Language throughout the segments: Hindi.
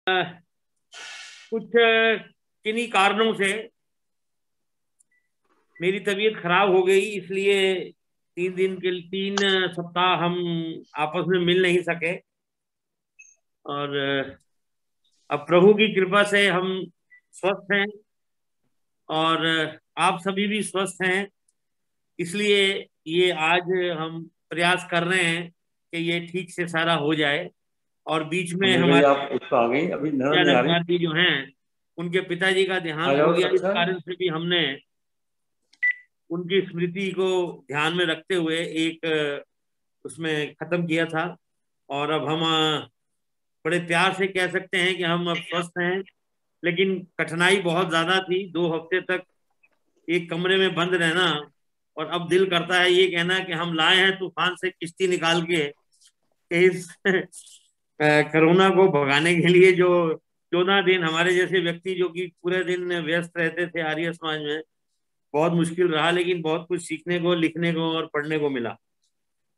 कुछ किन्हीं कारणों से मेरी तबीयत खराब हो गई, इसलिए 3 सप्ताह हम आपस में मिल नहीं सके। और अब प्रभु की कृपा से हम स्वस्थ हैं, और आप सभी भी स्वस्थ हैं। इसलिए ये आज हम प्रयास कर रहे हैं कि ये ठीक से सारा हो जाए। और बीच में अनिल भाई, हमारे आप उस पर आ गई, अभी नजर नहीं आ रही। रघुनाथ जी जो हैं, उनके पिताजी का आ देहांत हो जाओ गया। इस अच्छा। कारण से भी हमने उनकी स्मृति को ध्यान में रखते हुए एक उसमें खत्म किया था। और अब हम बड़े प्यार से कह सकते हैं कि हम अब स्वस्थ हैं। लेकिन कठिनाई बहुत ज्यादा थी, 2 हफ्ते तक एक कमरे में बंद रहना। और अब दिल करता है ये कहना कि हम लाए हैं तूफान से किश्ती निकाल के इस कोरोना को भगाने के लिए। जो 14 दिन हमारे जैसे व्यक्ति जो कि पूरे दिन व्यस्त रहते थे आर्य समाज में, बहुत मुश्किल रहा, लेकिन बहुत कुछ सीखने को, लिखने को और पढ़ने को मिला।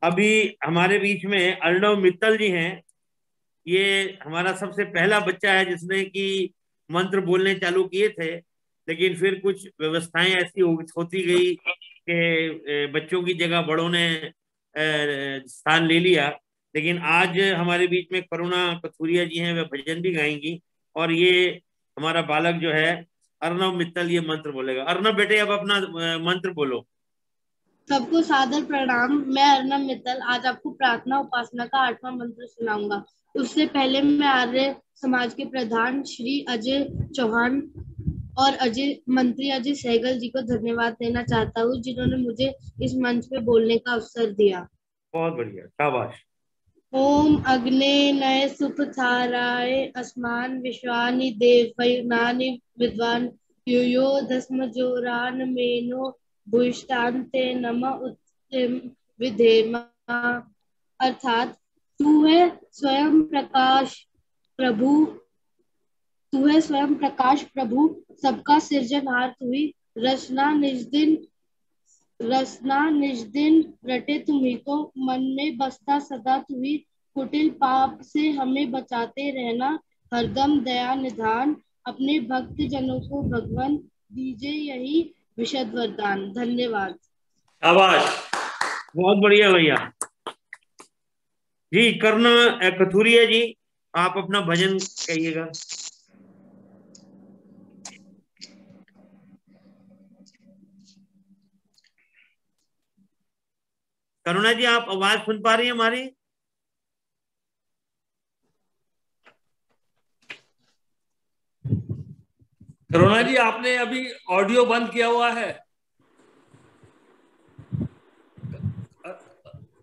अभी हमारे बीच में अर्णव मित्तल जी हैं। ये हमारा सबसे पहला बच्चा है जिसने कि मंत्र बोलने चालू किए थे, लेकिन फिर कुछ व्यवस्थाएं ऐसी होती गई कि बच्चों की जगह बड़ों ने स्थान ले लिया। लेकिन आज हमारे बीच में करुणा कथुरिया जी हैं, वे भजन भी गाएंगी। और ये हमारा बालक जो है अर्णव मित्तल, ये मंत्र बोलेगा। अर्णव बेटे, अब अपना मंत्र बोलो। सबको सादर प्रणाम। मैं अर्नब मित्तल आज आपको प्रार्थना उपासना का 8वां मंत्र सुनाऊंगा। उससे पहले मैं आर्य समाज के प्रधान श्री अजय चौहान और मंत्री अजय सहगल जी को धन्यवाद देना चाहता हूँ, जिन्होंने मुझे इस मंच पे बोलने का अवसर दिया। बहुत बढ़िया, शाबाश। ओम अग्ने नय सुपथाराय अस्मान विश्वानि देवयनानि विद्वान यूयो धस्मजोरान मेनो भूष्टान्ते नम उत्तिम विधेमा। अर्थात तू है स्वयं प्रकाश प्रभु, तू है स्वयं प्रकाश प्रभु, सबका सृजनहार तू ही। रसना निज दिन रटे तुम्ही को, मन में बसता सदा तू ही। कुटिल पाप से हमें बचाते रहना, हरदम दया निधान। अपने भक्त जनों को भगवान दीजिए यही विशद वरदान। धन्यवाद। शाबाश। बहुत बढ़िया भैया जी। करुणा कथुरिया जी, आप अपना भजन कहिएगा। करुणा जी, आप आवाज सुन पा रही हैं हमारी? करुणा जी, आपने अभी ऑडियो बंद किया हुआ है।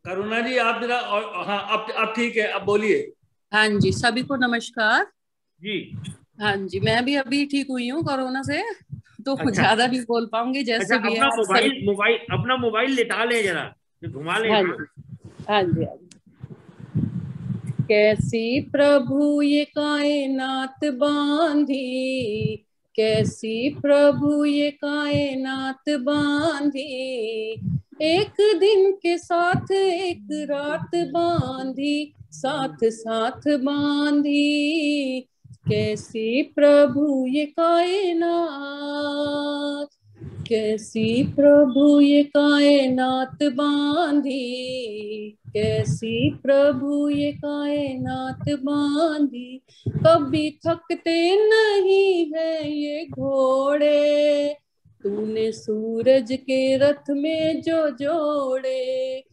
करुणा जी, आप जरा, हाँ, अब ठीक है, अब बोलिए। हाँ जी, सभी को नमस्कार जी। हाँ जी, मैं भी अभी ठीक हुई हूँ कोरोना से, तो अच्छा, ज्यादा नहीं बोल पाऊंगी। अच्छा, जैसे भी अपना है अपना मोबाइल लेटा ले, जरा घुमा ले। हाँ जी, हाँ जी, हाँ जी। कैसी प्रभु ये कायनात बांधी, कैसी प्रभु ये कायनात बांधी, एक दिन के साथ एक रात बांधी, साथ साथ बांधी। कैसी प्रभु ये कायनात, कैसी प्रभु ये कायनात बांधी, कैसी प्रभु ये कायनात बांधी। कभी थकते नहीं है ये घोड़े, तूने सूरज के रथ में जो जोड़े।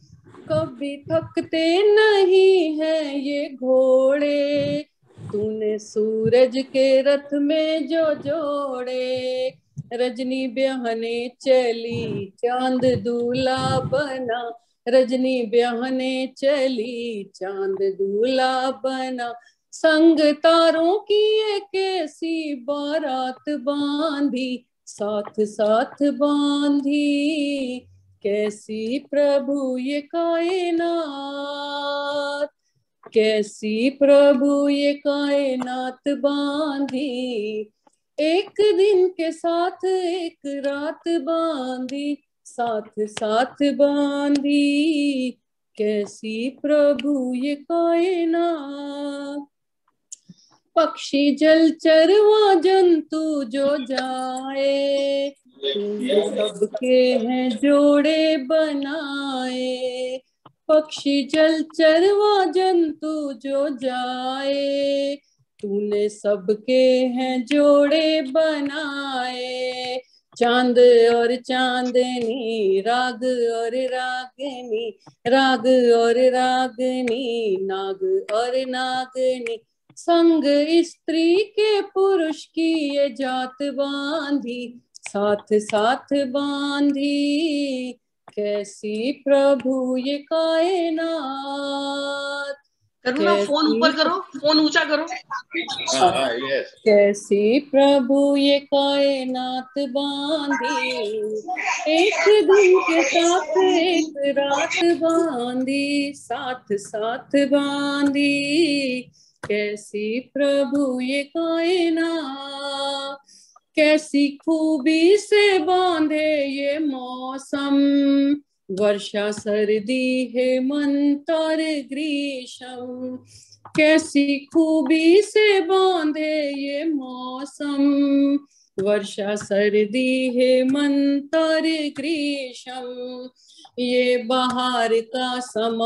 कभी थकते नहीं है ये घोड़े, तूने सूरज के रथ में जो जोड़े। रजनी ब्याहने चली चांद दूल्हा बना, रजनी ब्याहने चली चांद दूल्हा बना। संग तारों की एक ऐसी बारात बांधी, साथ साथ बांधी। कैसी प्रभु ये कायनात, कैसी प्रभु ये कायनात बांधी। एक दिन के साथ एक रात बांधी, साथ साथ बांधी। कैसी प्रभु ये कायनात, पक्षी जलचर व जंतु जो जाए, तूने सबके हैं जोड़े बनाए। पक्षी जलचर व जंतु जो जाए, तूने सबके हैं जोड़े बनाए। चांद और चांदनी, राग और रागनी, राग और रागनी, नाग और नागनी, संग स्त्री के पुरुष की ये जात बांधी, साथ साथ बांधी। कैसी प्रभु ये कायनात, करुणा फोन ऊपर करो, फोन ऊंचा करो। कैसी प्रभु ये कायनात बांधी, एक दिन के साथ एक रात बांधी, साथ साथ बांधी। कैसी प्रभु ये कायनात, कैसी खूबी से बांधे ये मौसम, वर्षा सर्दी हेमंत और ग्रीष्म। कैसी खूबी से बांधे ये मौसम, वर्षा सर्दी हेमंत और ग्रीष्म। ये बहार का समा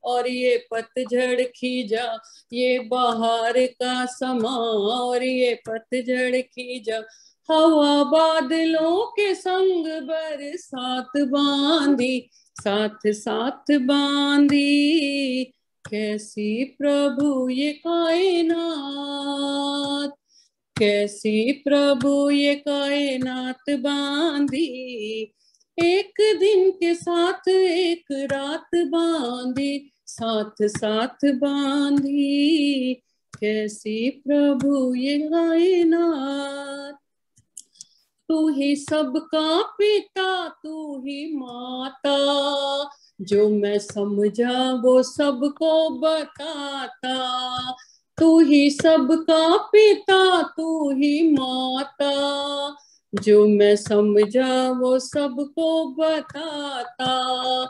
और ये पतझड़ खींचा, ये बहार का समा और ये पतझड़ खींचा। हवा बादलों के संग बरसात बांधी, साथ साथ बांधी। कैसी प्रभु ये कायनात, कैसी प्रभु ये कायनात बांधी, एक दिन के साथ एक रात बांधी, साथ साथ बांधी। कैसी प्रभु ये कायनात। तू ही सबका पिता, तू ही माता, जो मैं समझा वो सबको बताता। तू ही सबका पिता, तू ही माता, जो मैं समझा वो सबको बताता।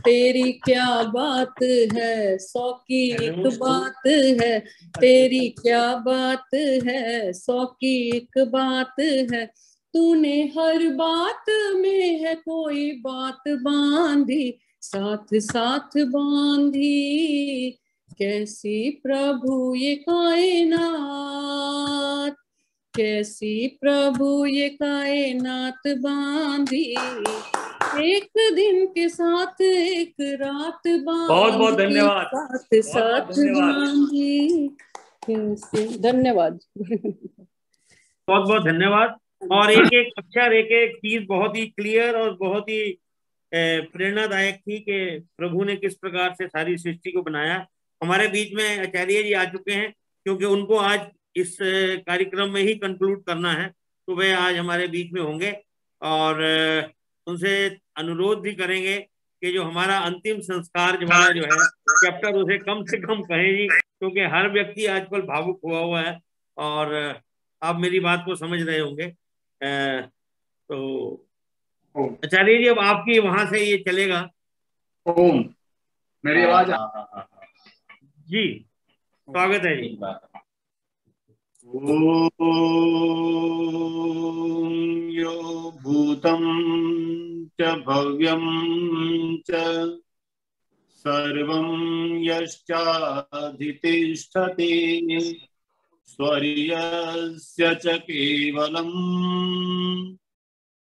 तेरी क्या बात है, 100 की एक बात है, तेरी क्या बात है, 100 की एक बात है। तूने हर बात में है कोई बात बांधी, साथ साथ बांधी। कैसी प्रभु ये कायनात, कैसी प्रभु ये कायनात बांधी, एक दिन के साथ एक रात बांधी, बहुत बहुत धन्यवाद, साथ साथ बांधी। धन्यवाद। बहुत बहुत धन्यवाद। और एक एक अक्षर, एक एक चीज बहुत ही क्लियर और बहुत ही प्रेरणादायक थी कि प्रभु ने किस प्रकार से सारी सृष्टि को बनाया। हमारे बीच में आचार्य जी आ चुके हैं, क्योंकि उनको आज इस कार्यक्रम में ही कंक्लूड करना है, तो वे आज हमारे बीच में होंगे। और उनसे अनुरोध भी करेंगे कि जो हमारा अंतिम संस्कार वाला जो है चैप्टर, उसे कम से कम कहें जी, क्योंकि हर व्यक्ति आजकल भावुक हुआ है। और आप मेरी बात को समझ रहे होंगे। तो आचार्य जी, अब आपकी वहां से ये चलेगा। ओम, मेरी आवाज जी, स्वागत है जी। ओम यो भूतं च भव्यं च सर्वं यश्चाधितिष्ठति स्वर्यस्य च केवलम्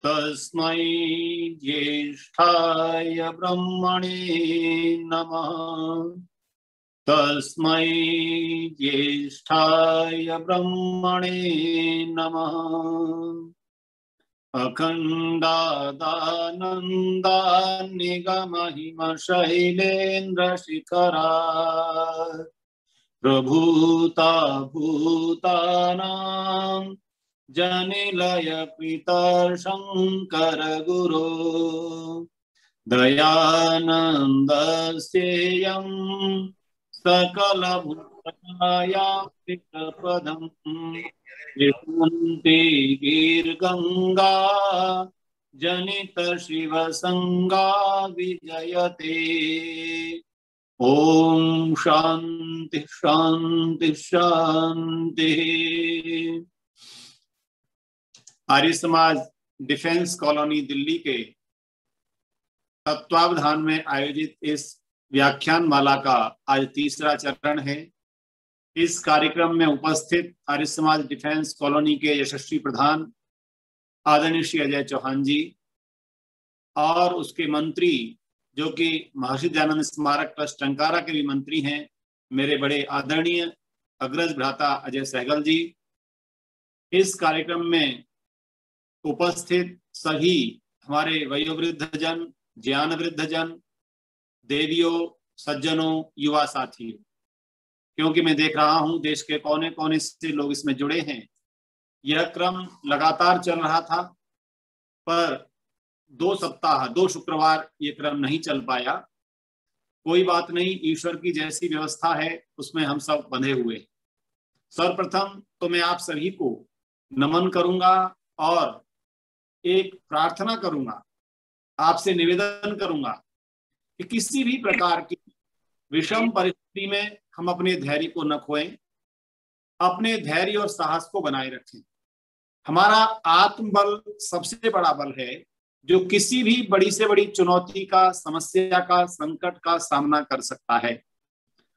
तस्मै ज्येष्ठाय ब्रह्मणे नमः। तस्मै ज्येष्ठाय ब्रह्मणे नमः। अखण्डादानन्दान्निगमहिमशैलेन्द्रशिखरात् प्रभूता भूतानां जनिलय पितर्शङ्कर गुरो दयानन्दस्येयं सकलभूतायां विकुन्ती गीर्गङ्गा जनित शिवसङ्गा विजयते ओम शांति शांति शांति। आर्य समाज डिफेंस कॉलोनी दिल्ली के तत्वावधान में आयोजित इस व्याख्यान माला का आज तीसरा चरण है। इस कार्यक्रम में उपस्थित आर्य समाज डिफेंस कॉलोनी के यशस्वी प्रधान आदरणीय श्री अजय चौहान जी और उसके मंत्री जो कि महर्षि दयानंद स्मारक ट्रस्ट टंकारा के भी मंत्री हैं, मेरे बड़े आदरणीय अग्रज भ्राता अजय सहगल जी। इस कार्यक्रम में उपस्थित सभी हमारे वयोवृद्ध जन, ज्ञान वृद्ध जन, देवियों, सज्जनों, युवा साथियों, क्योंकि मैं देख रहा हूं देश के कोने कोने से लोग इसमें जुड़े हैं। यह क्रम लगातार चल रहा था, पर 2 शुक्रवार ये क्रम नहीं चल पाया। कोई बात नहीं, ईश्वर की जैसी व्यवस्था है उसमें हम सब बंधे हुए। सर्वप्रथम तो मैं आप सभी को नमन करूंगा और एक प्रार्थना करूंगा, आपसे निवेदन करूंगा कि किसी भी प्रकार की विषम परिस्थिति में हम अपने धैर्य को न खोएं, अपने धैर्य और साहस को बनाए रखें। हमारा आत्मबल सबसे बड़ा बल है जो किसी भी बड़ी से बड़ी चुनौती का, समस्या का, संकट का सामना कर सकता है।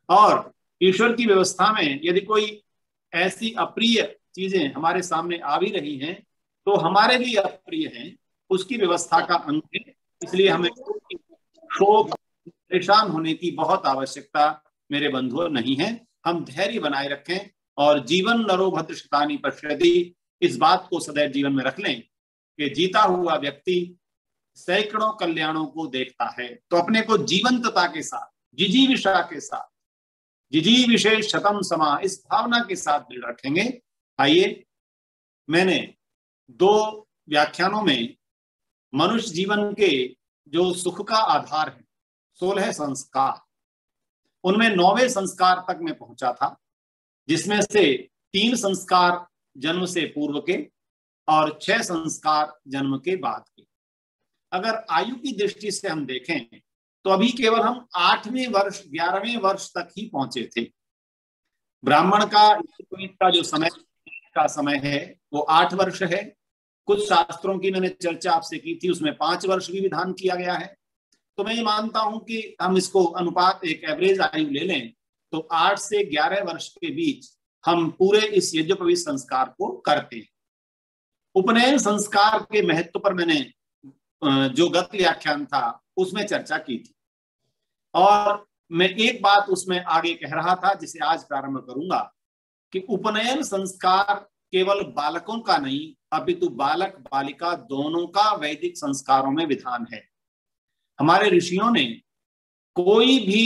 और ईश्वर की व्यवस्था में यदि कोई ऐसी अप्रिय चीजें हमारे सामने आ भी रही हैं तो हमारे लिए अप्रिय हैं, उसकी व्यवस्था का अंग है। इसलिए हमें शोक, परेशान होने की बहुत आवश्यकता मेरे बंधुओं नहीं है। हम धैर्य बनाए रखें और जीवन नरो भद्र शतानि पश्यति, इस बात को सदैव जीवन में रख लें कि जीता हुआ व्यक्ति सैकड़ों कल्याणों को देखता है। तो अपने को जीवंतता के साथ, जिजीविषा के साथ, जिजीविषे शतम समा, इस भावना के साथ दृढ़ रखेंगे। आइए, मैंने 2 व्याख्यानों में मनुष्य जीवन के जो सुख का आधार है 16 संस्कार, उनमें 9वें संस्कार तक मैं पहुंचा था, जिसमें से 3 संस्कार जन्म से पूर्व के और 6 संस्कार जन्म के बाद के। अगर आयु की दृष्टि से हम देखें तो अभी केवल हम 8वें वर्ष, 11वें वर्ष तक ही पहुंचे थे। ब्राह्मण का जो समय है वो 8 वर्ष है। कुछ शास्त्रों की मैंने चर्चा आपसे की थी, उसमें 5 वर्ष भी विधान किया गया है। तो मैं ये मानता हूं कि हम इसको अनुपात एक एवरेज आयु ले लें तो 8 से 11 वर्ष के बीच हम पूरे इस यज्ञोपवीत संस्कार को करते हैं। उपनयन संस्कार के महत्व पर मैंने जो गत व्याख्यान था उसमें चर्चा की थी और मैं एक बात उसमें आगे कह रहा था जिसे आज प्रारंभ करूंगा कि उपनयन संस्कार केवल बालकों का नहीं अपितु बालक बालिका दोनों का वैदिक संस्कारों में विधान है। हमारे ऋषियों ने कोई भी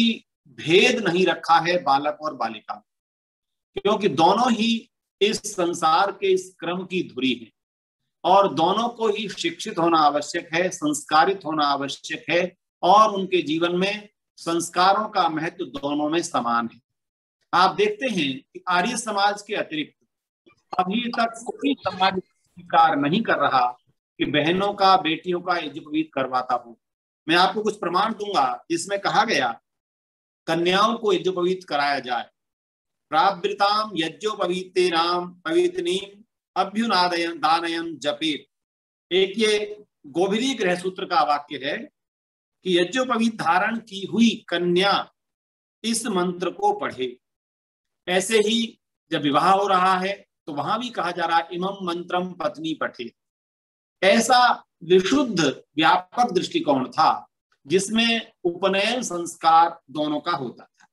भेद नहीं रखा है बालक और बालिका, क्योंकि दोनों ही इस संसार के इस क्रम की धुरी है और दोनों को ही शिक्षित होना आवश्यक है, संस्कारित होना आवश्यक है और उनके जीवन में संस्कारों का महत्व दोनों में समान है। आप देखते हैं कि आर्य समाज के अतिरिक्त अभी तक कोई समाज स्वीकार नहीं कर रहा कि बहनों का, बेटियों का यज्ञोपवीत करवाता हो। मैं आपको कुछ प्रमाण दूंगा जिसमें कहा गया कन्याओं को यज्ञोपवीत कराया जाए। प्रावृताम यज्ञोपवीतेनाम पवित्नीम अभ्युनादयन दानयन जपेत। एक ये गोभिरी गृह सूत्र का वाक्य है कि यज्ञोपवीत धारण की हुई कन्या इस मंत्र को पढ़े। ऐसे ही जब विवाह हो रहा है तो वहां भी कहा जा रहा है इमं मंत्रम पत्नी पठे। ऐसा विशुद्ध व्यापक दृष्टिकोण था जिसमें उपनयन संस्कार दोनों का होता था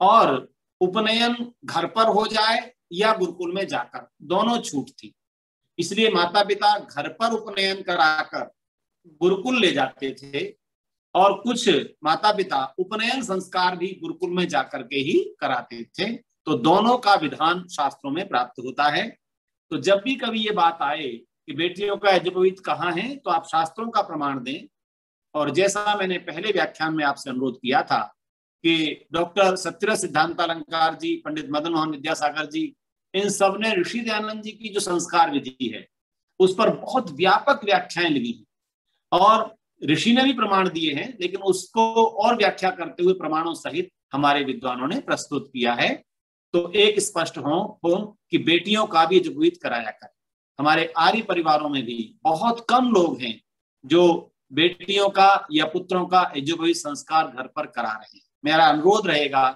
और उपनयन घर पर हो जाए या गुरुकुल में जाकर, दोनों छूट थी। इसलिए माता पिता घर पर उपनयन कराकर गुरुकुल ले जाते थे और कुछ माता पिता उपनयन संस्कार भी गुरुकुल में जाकर के ही कराते थे। तो दोनों का विधान शास्त्रों में प्राप्त होता है। तो जब भी कभी ये बात आए कि बेटियों का यज्ञोपवीत कहाँ है तो आप शास्त्रों का प्रमाण दें। और जैसा मैंने पहले व्याख्यान में आपसे अनुरोध किया था कि डॉक्टर सत्यव्रत सिद्धांतालंकार जी, पंडित मदन मोहन विद्यासागर जी, इन सब ने ऋषि दयानंद जी की जो संस्कार विधि है उस पर बहुत व्यापक व्याख्याएं लिखी हैं और ऋषि ने भी प्रमाण दिए हैं, लेकिन उसको और व्याख्या करते हुए प्रमाणों सहित हमारे विद्वानों ने प्रस्तुत किया है। तो एक स्पष्ट हो कि बेटियों का भी यज्ञोपवीत कराया करें। हमारे आर्य परिवारों में भी बहुत कम लोग हैं जो बेटियों का या पुत्रों का यज्ञोपवीत संस्कार घर पर करा रहे हैं। मेरा अनुरोध रहेगा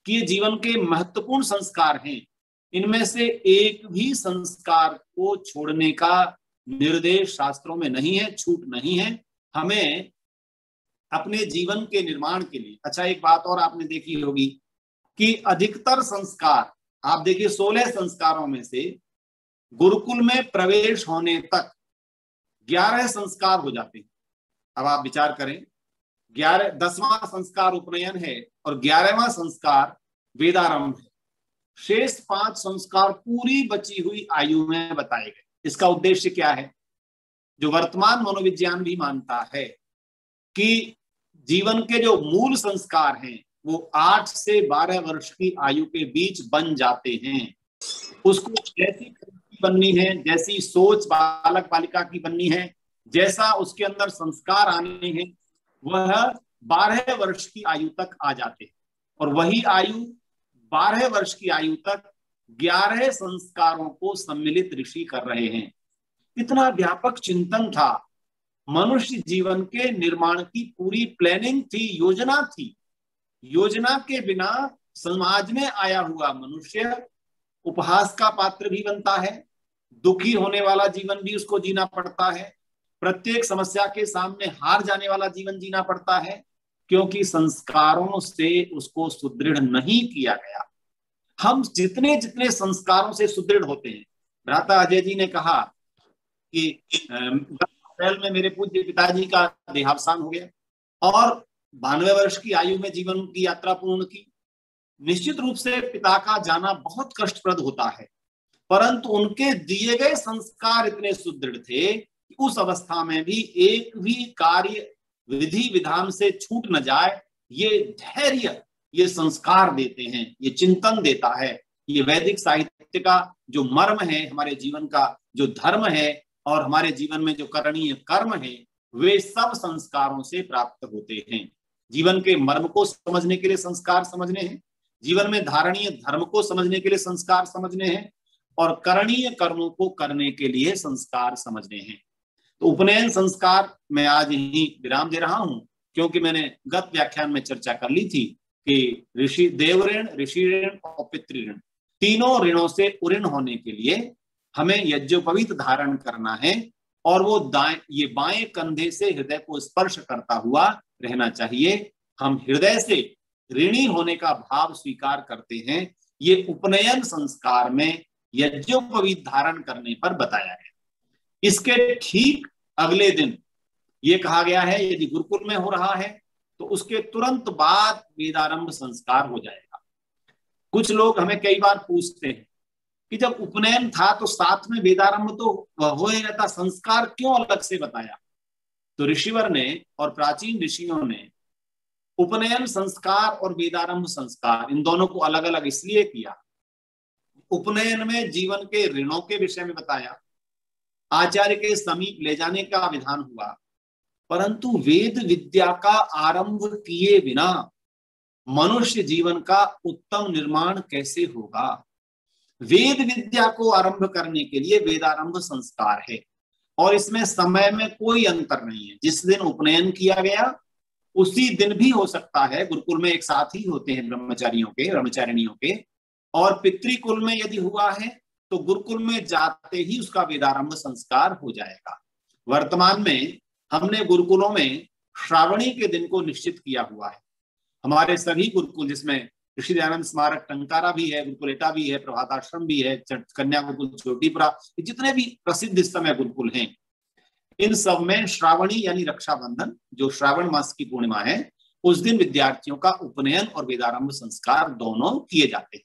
कि ये जीवन के महत्वपूर्ण संस्कार हैं, इनमें से एक भी संस्कार को छोड़ने का निर्देश शास्त्रों में नहीं है, छूट नहीं है। हमें अपने जीवन के निर्माण के लिए, अच्छा एक बात और आपने देखी होगी कि अधिकतर संस्कार, आप देखिए 16 संस्कारों में से गुरुकुल में प्रवेश होने तक 11 संस्कार हो जाते हैं। अब आप विचार करें, 10वां संस्कार उपनयन है और 11वां संस्कार वेदारंभ है। शेष 5 संस्कार पूरी बची हुई आयु में बताए गए। इसका उद्देश्य क्या है? जो वर्तमान मनोविज्ञान भी मानता है कि जीवन के जो मूल संस्कार हैं वो 8 से 12 वर्ष की आयु के बीच बन जाते हैं। उसको जैसी प्रवृत्ति बननी है, जैसी सोच बालक बालिका की बननी है, जैसा उसके अंदर संस्कार आने हैं, वह 12 वर्ष की आयु तक आ जाते हैं। और वही आयु 12 वर्ष की आयु तक 11 संस्कारों को सम्मिलित ऋषि कर रहे हैं। इतना व्यापक चिंतन था, मनुष्य जीवन के निर्माण की पूरी प्लानिंग थी, योजना थी। योजना के बिना समाज में आया हुआ मनुष्य उपहास का पात्र भी बनता है, दुखी होने वाला जीवन भी उसको जीना पड़ता है, प्रत्येक समस्या के सामने हार जाने वाला जीवन जीना पड़ता है, क्योंकि संस्कारों से उसको सुदृढ़ नहीं किया गया। हम जितने जितने संस्कारों से सुदृढ़ होते हैं, भ्राता अजय जी ने कहा कि अप्रैल में मेरे पूज्य पिताजी का देहावसान हो गया और 92 वर्ष की आयु में जीवन की यात्रा पूर्ण की। निश्चित रूप से पिता का जाना बहुत कष्टप्रद होता है, परंतु उनके दिए गए संस्कार इतने सुदृढ़ थे कि उस अवस्था में भी एक भी कार्य विधि विधान से छूट न जाए, ये धैर्य, ये संस्कार देते हैं, ये चिंतन देता है। ये वैदिक साहित्य का जो मर्म है, हमारे जीवन का जो धर्म है और हमारे जीवन में जो करणीय कर्म है, वे सब संस्कारों से प्राप्त होते हैं। जीवन के मर्म को समझने के लिए संस्कार समझने हैं, जीवन में धारणीय धर्म को समझने के लिए संस्कार समझने हैं, और करणीय कर्मों को करने के लिए संस्कार समझने हैं। तो उपनयन संस्कार मैं आज ही विराम दे रहा हूं, क्योंकि मैंने गत व्याख्यान में चर्चा कर ली थी कि ऋषि देव ऋण, ऋषि ऋण और पितृ ऋण, तीनों ऋणों से उऋण होने के लिए हमें यज्ञोपवीत धारण करना है, और वो ये बाएं कंधे से हृदय को स्पर्श करता हुआ रहना चाहिए। हम हृदय से ऋणी होने का भाव स्वीकार करते हैं। ये उपनयन संस्कार में यज्ञोपवीत धारण करने पर बताया है। इसके ठीक अगले दिन ये कहा गया है, यदि गुरुकुल में हो रहा है तो उसके तुरंत बाद वेदारंभ संस्कार हो जाएगा। कुछ लोग हमें कई बार पूछते हैं कि जब उपनयन था तो साथ में वेदारंभ तो हो ही रहता, संस्कार क्यों अलग से बताया? तो ऋषिवर ने और प्राचीन ऋषियों ने उपनयन संस्कार और वेदारंभ संस्कार इन दोनों को अलग अलग इसलिए किया। उपनयन में जीवन के ऋणों के विषय में बताया, आचार्य के समीप ले जाने का विधान हुआ, परंतु वेद विद्या का आरंभ किए बिना मनुष्य जीवन का उत्तम निर्माण कैसे होगा? वेद विद्या को आरंभ करने के लिए वेदारंभ संस्कार है, और इसमें समय में कोई अंतर नहीं है। जिस दिन उपनयन किया गया उसी दिन भी हो सकता है, गुरुकुल में एक साथ ही होते हैं ब्रह्मचारियों के, ब्रह्मचारिणियों के, और पितृकुल में यदि हुआ है तो गुरुकुल में जाते ही उसका वेदारंभ संस्कार हो जाएगा। वर्तमान में हमने गुरुकुलों में श्रावणी के दिन को निश्चित किया हुआ है। हमारे सभी गुरुकुल, जिसमें ऋषि दयानंद स्मारक टंकारा भी है, गुरुकुल एटा भी है, प्रभाताश्रम भी है, कन्या गुरुकुल छोटीपुरा, जितने भी प्रसिद्ध इस समय गुरुकुल हैं, इन सब में श्रावणी यानी रक्षाबंधन, जो श्रावण मास की पूर्णिमा है, उस दिन विद्यार्थियों का उपनयन और वेदारंभ संस्कार दोनों किए जाते हैं।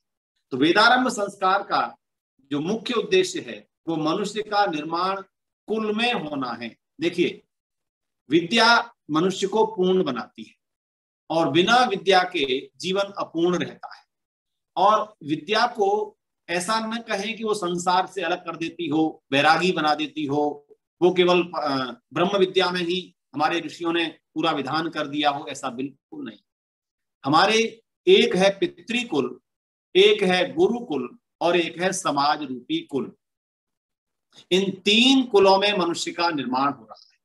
तो वेदारंभ संस्कार का जो मुख्य उद्देश्य है वो मनुष्य का निर्माण कुल में होना है। देखिए, विद्या मनुष्य को पूर्ण बनाती है, और बिना विद्या के जीवन अपूर्ण रहता है। और विद्या को ऐसा न कहें कि वो संसार से अलग कर देती हो, वैरागी बना देती हो, वो केवल ब्रह्म विद्या में ही हमारे ऋषियों ने पूरा विधान कर दिया हो, ऐसा बिल्कुल नहीं। हमारे एक है पितृकुल, एक है गुरुकुल और एक है समाज रूपी कुल। इन 3 कुलों में मनुष्य का निर्माण हो रहा है।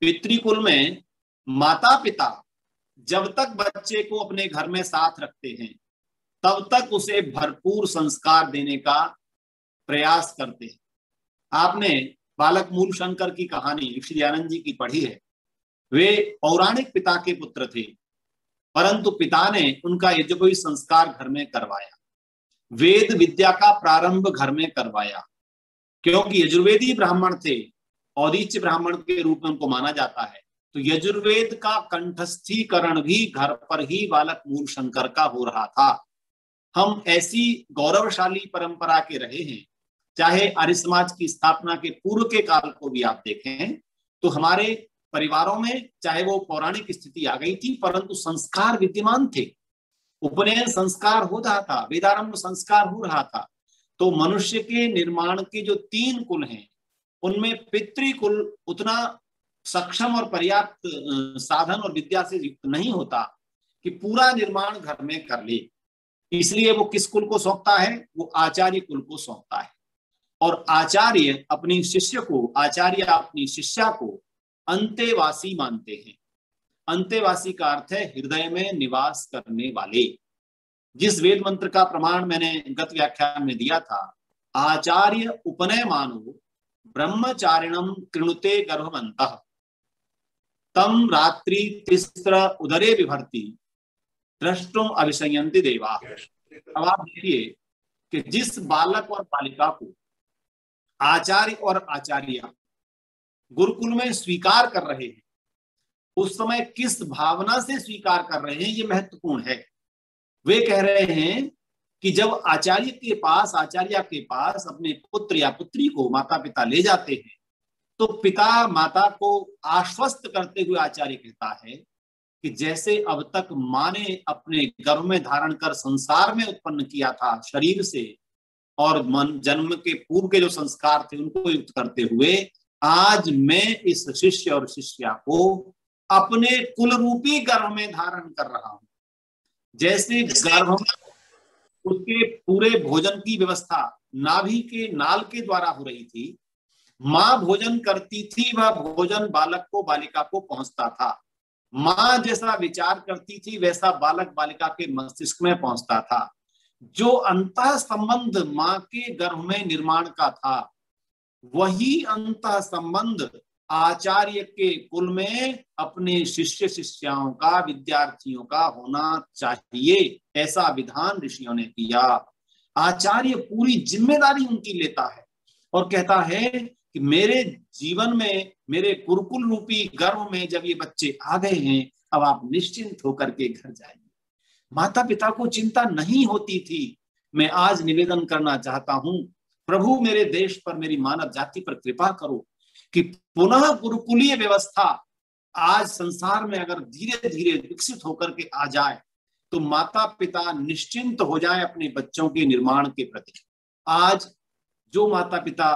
पितृकुल में माता पिता जब तक बच्चे को अपने घर में साथ रखते हैं तब तक उसे भरपूर संस्कार देने का प्रयास करते हैं। आपने बालक मूल शंकर की कहानी ऋषि दयानंद जी की पढ़ी है। वे पौराणिक पिता के पुत्र थे, परंतु पिता ने उनका यज्ञोपवीत संस्कार घर में करवाया, वेद विद्या का प्रारंभ घर में करवाया, क्योंकि यजुर्वेदी ब्राह्मण थे, औदीच्य ब्राह्मण के रूप में उनको माना जाता है। तो यजुर्वेद का कंठस्थीकरण भी घर पर ही बालक मूल शंकर का हो रहा था। हम ऐसी गौरवशाली परंपरा के रहे हैं। चाहे आर्य समाज की स्थापना के पूर्व के काल को भी आप देखें तो हमारे परिवारों में चाहे वो पौराणिक स्थिति आ गई थी, परंतु संस्कार विद्यमान थे। उपनयन संस्कार हो रहा था, वेदारंभ संस्कार हो रहा था। तो मनुष्य के निर्माण के जो 3 कुल हैं उनमें पितृकुल उतना सक्षम और पर्याप्त साधन और विद्या से युक्त नहीं होता कि पूरा निर्माण घर में कर ले। इसलिए वो किस कुल को सौंपता है? वो आचार्य कुल को सौंपता है। और आचार्य अपनी शिष्य को, आचार्य अपनी शिष्या को अंतेवासी मानते हैं। अंतेवासी का अर्थ है हृदय में निवास करने वाले। जिस वेद मंत्र का प्रमाण मैंने गत व्याख्यान में दिया था, आचार्य उपनय मानो ब्रह्मचारिणम कृणुते गर्भवन्तः तम रात्रि तिस्र उदरे विभर्ति द्रष्टुम अभिशयन्ति देवा। अब आप देखिए कि जिस बालक और बालिका को आचार्य और आचार्या गुरुकुल में स्वीकार कर रहे हैं, उस समय किस भावना से स्वीकार कर रहे हैं, ये महत्वपूर्ण है। वे कह रहे हैं कि जब आचार्य के पास, आचार्या के पास अपने पुत्र या पुत्री को माता पिता ले जाते हैं तो पिता माता को आश्वस्त करते हुए आचार्य कहता है कि जैसे अब तक माँ ने अपने गर्भ में धारण कर संसार में उत्पन्न किया था शरीर से, और मन जन्म के पूर्व के जो संस्कार थे उनको युक्त करते हुए आज मैं इस शिष्य और शिष्या को अपने कुल रूपी गर्भ में धारण कर रहा हूं। जैसे गर्भ में उसके पूरे भोजन की व्यवस्था नाभि के नाल के द्वारा हो रही थी, माँ भोजन करती थी, वह भोजन बालक को, बालिका को पहुंचता था। माँ जैसा विचार करती थी वैसा बालक बालिका के मस्तिष्क में पहुंचता था। जो अंतः संबंध माँ के गर्भ में निर्माण का था, वही अंतः संबंध आचार्य के कुल में अपने शिष्य शिष्याओं का, विद्यार्थियों का होना चाहिए। ऐसा विधान ऋषियों ने किया। आचार्य पूरी जिम्मेदारी उनकी लेता है और कहता है कि मेरे जीवन में, मेरे गुरुकुल रूपी गर्भ में जब ये बच्चे आ गए हैं, अब आप निश्चिंत होकर के घर जाइए। माता पिता को चिंता नहीं होती थी। मैं आज निवेदन करना चाहता हूं, प्रभु मेरे देश पर, मेरी मानव जाति पर कृपा करो कि पुनः गुरुकुलीय व्यवस्था आज संसार में अगर धीरे धीरे विकसित होकर के आ जाए तो माता पिता निश्चिंत हो जाए अपने बच्चों के निर्माण के प्रति। आज जो माता पिता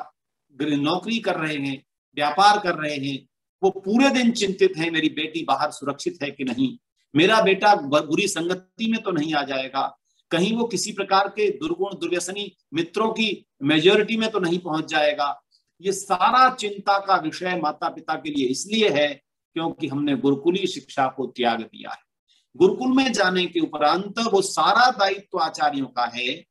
नौकरी कर रहे हैं, व्यापार कर रहे हैं, वो पूरे दिन चिंतित हैं मेरी बेटी बाहर सुरक्षित है कि नहीं, मेरा बेटा बुरी संगति में तो नहीं आ जाएगा, कहीं वो किसी प्रकार के दुर्गुण दुर्व्यसनी मित्रों की मेजॉरिटी में तो नहीं पहुंच जाएगा। ये सारा चिंता का विषय माता पिता के लिए इसलिए है क्योंकि हमने गुरुकुलीय शिक्षा को त्याग दिया है। गुरुकुल में जाने के उपरांत वो सारा दायित्व आचार्यों का है।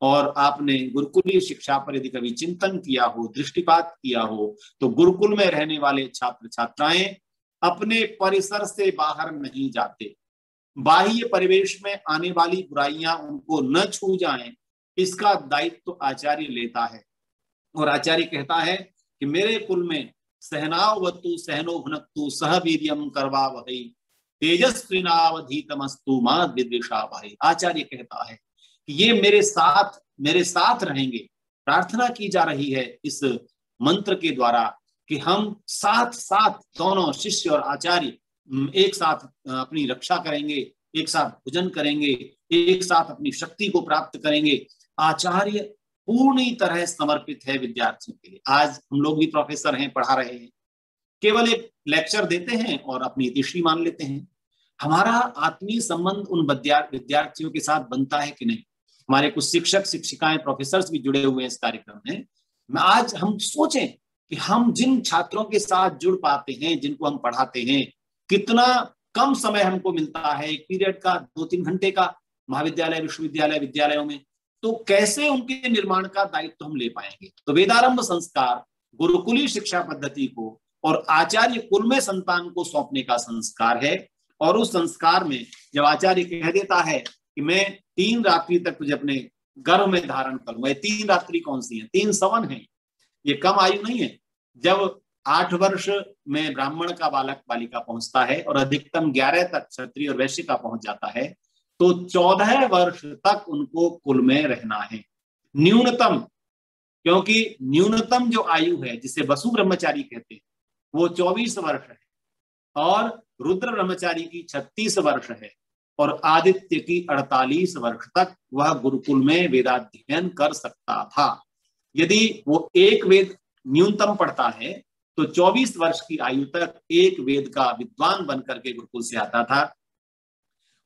और आपने गुरुकुलीय शिक्षा पर यदि कभी चिंतन किया हो, दृष्टिपात किया हो, तो गुरुकुल में रहने वाले छात्र छात्राएं अपने परिसर से बाहर नहीं जाते। बाह्य परिवेश में आने वाली बुराइयां उनको न छू जाएं, इसका दायित्व आचार्य लेता है। और आचार्य कहता है कि मेरे कुल में सहनावतु सहनो भुनक्तु सह वीर्यम करवावहै तेजस्विनावधीतमस्तु मा विद्विषावहै। आचार्य कहता है कि ये मेरे साथ रहेंगे। प्रार्थना की जा रही है इस मंत्र के द्वारा कि हम साथ साथ दोनों शिष्य और आचार्य एक साथ अपनी रक्षा करेंगे, एक साथ भोजन करेंगे, एक साथ अपनी शक्ति को प्राप्त करेंगे। आचार्य पूर्ण तरह समर्पित है विद्यार्थियों के लिए। आज हम लोग भी प्रोफेसर हैं, पढ़ा रहे हैं। केवल एक लेक्चर देते हैं और अपनी इतिश्री मान लेते हैं। हमारा आत्मीय संबंध उन विद्यार्थियों के साथ बनता है कि नहीं? हमारे कुछ शिक्षक शिक्षिकाएं प्रोफेसर्स भी जुड़े हुए हैं इस कार्यक्रम में। आज हम सोचें कि हम जिन छात्रों के साथ जुड़ पाते हैं, जिनको हम पढ़ाते हैं, कितना कम समय हमको मिलता है, एक पीरियड का 2-3 घंटे का महाविद्यालय विश्वविद्यालय विद्यालयों में, तो कैसे उनके निर्माण का दायित्व हम ले पाएंगे? तो वेदारंभ संस्कार गुरुकुलीय शिक्षा पद्धति को और आचार्य कुल में संतान को सौंपने का संस्कार है। और उस संस्कार में जब आचार्य कह देता है कि मैं 3 रात्रि तक तुझे अपने गर्भ में धारण करूंगा, 3 रात्रि कौन सी है? 3 सवन है, ये कम आयु नहीं है। जब 8 वर्ष में ब्राह्मण का बालक बालिका पहुंचता है और अधिकतम 11 तक क्षत्रिय और वैश्य का पहुंच जाता है, तो 14 वर्ष तक उनको कुल में रहना है न्यूनतम। क्योंकि न्यूनतम जो आयु है जिसे वसु ब्रह्मचारी कहते हैं वो 24 वर्ष है, और रुद्र ब्रह्मचारी की 36 वर्ष है, और आदित्य की 48 वर्ष तक वह गुरुकुल में वेदाध्ययन कर सकता था। यदि वो एक वेद न्यूनतम पढ़ता है तो 24 वर्ष की आयु तक एक वेद का विद्वान बनकर के गुरुकुल से आता था।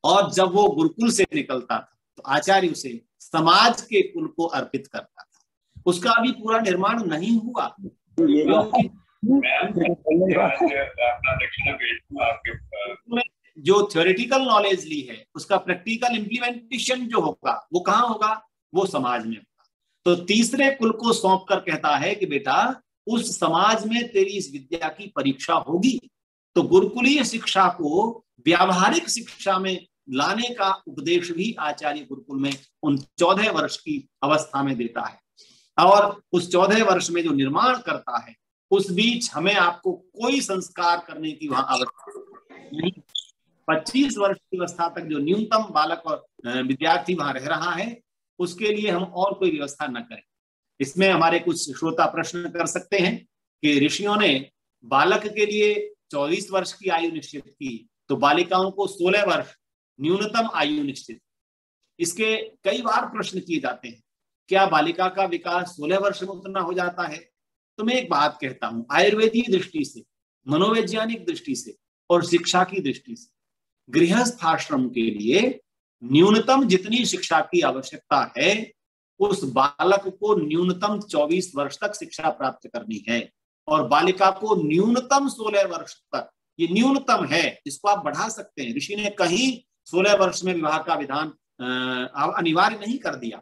और जब वो गुरुकुल से निकलता था तो आचार्य उसे समाज के कुल को अर्पित करता था। उसका अभी पूरा निर्माण नहीं हुआ, क्योंकि जो थ्योरेटिकल नॉलेज ली है उसका प्रैक्टिकल इम्प्लीमेंटेशन जो होगा वो कहाँ होगा? वो समाज में होगा। तो तीसरे कुल को सौंप कर कहता है कि बेटा उस समाज में तेरी इस विद्या की परीक्षा होगी। तो गुरुकुलीय शिक्षा को व्यावहारिक शिक्षा में लाने का उपदेश भी आचार्य गुरुकुल में उन 14 वर्ष की अवस्था में देता है। और उस 14 वर्ष में जो निर्माण करता है उस बीच हमें आपको कोई संस्कार करने की वहां आवश्यकता नहीं। 25 वर्ष की अवस्था तक जो न्यूनतम बालक और विद्यार्थी वहां रह रहा है उसके लिए हम और कोई व्यवस्था न करें। इसमें हमारे कुछ श्रोता प्रश्न कर सकते हैं कि ऋषियों ने बालक के लिए 24 वर्ष की आयु निश्चित की, तो बालिकाओं को 16 वर्ष न्यूनतम आयु निश्चित। इसके कई बार प्रश्न किए जाते हैं, क्या बालिका का विकास 16 वर्ष में उतना हो जाता है? तो मैं एक बात कहता हूं, आयुर्वेदीय दृष्टि से, मनोवैज्ञानिक दृष्टि से और शिक्षा की दृष्टि से गृहस्थ आश्रम के लिए न्यूनतम जितनी शिक्षा की आवश्यकता है उस बालक को न्यूनतम 24 वर्ष तक शिक्षा प्राप्त करनी है, और बालिका को न्यूनतम 16 वर्ष तक। ये न्यूनतम है, इसको आप बढ़ा सकते हैं। ऋषि ने कहीं 16 वर्ष में विवाह का विधान अनिवार्य नहीं कर दिया,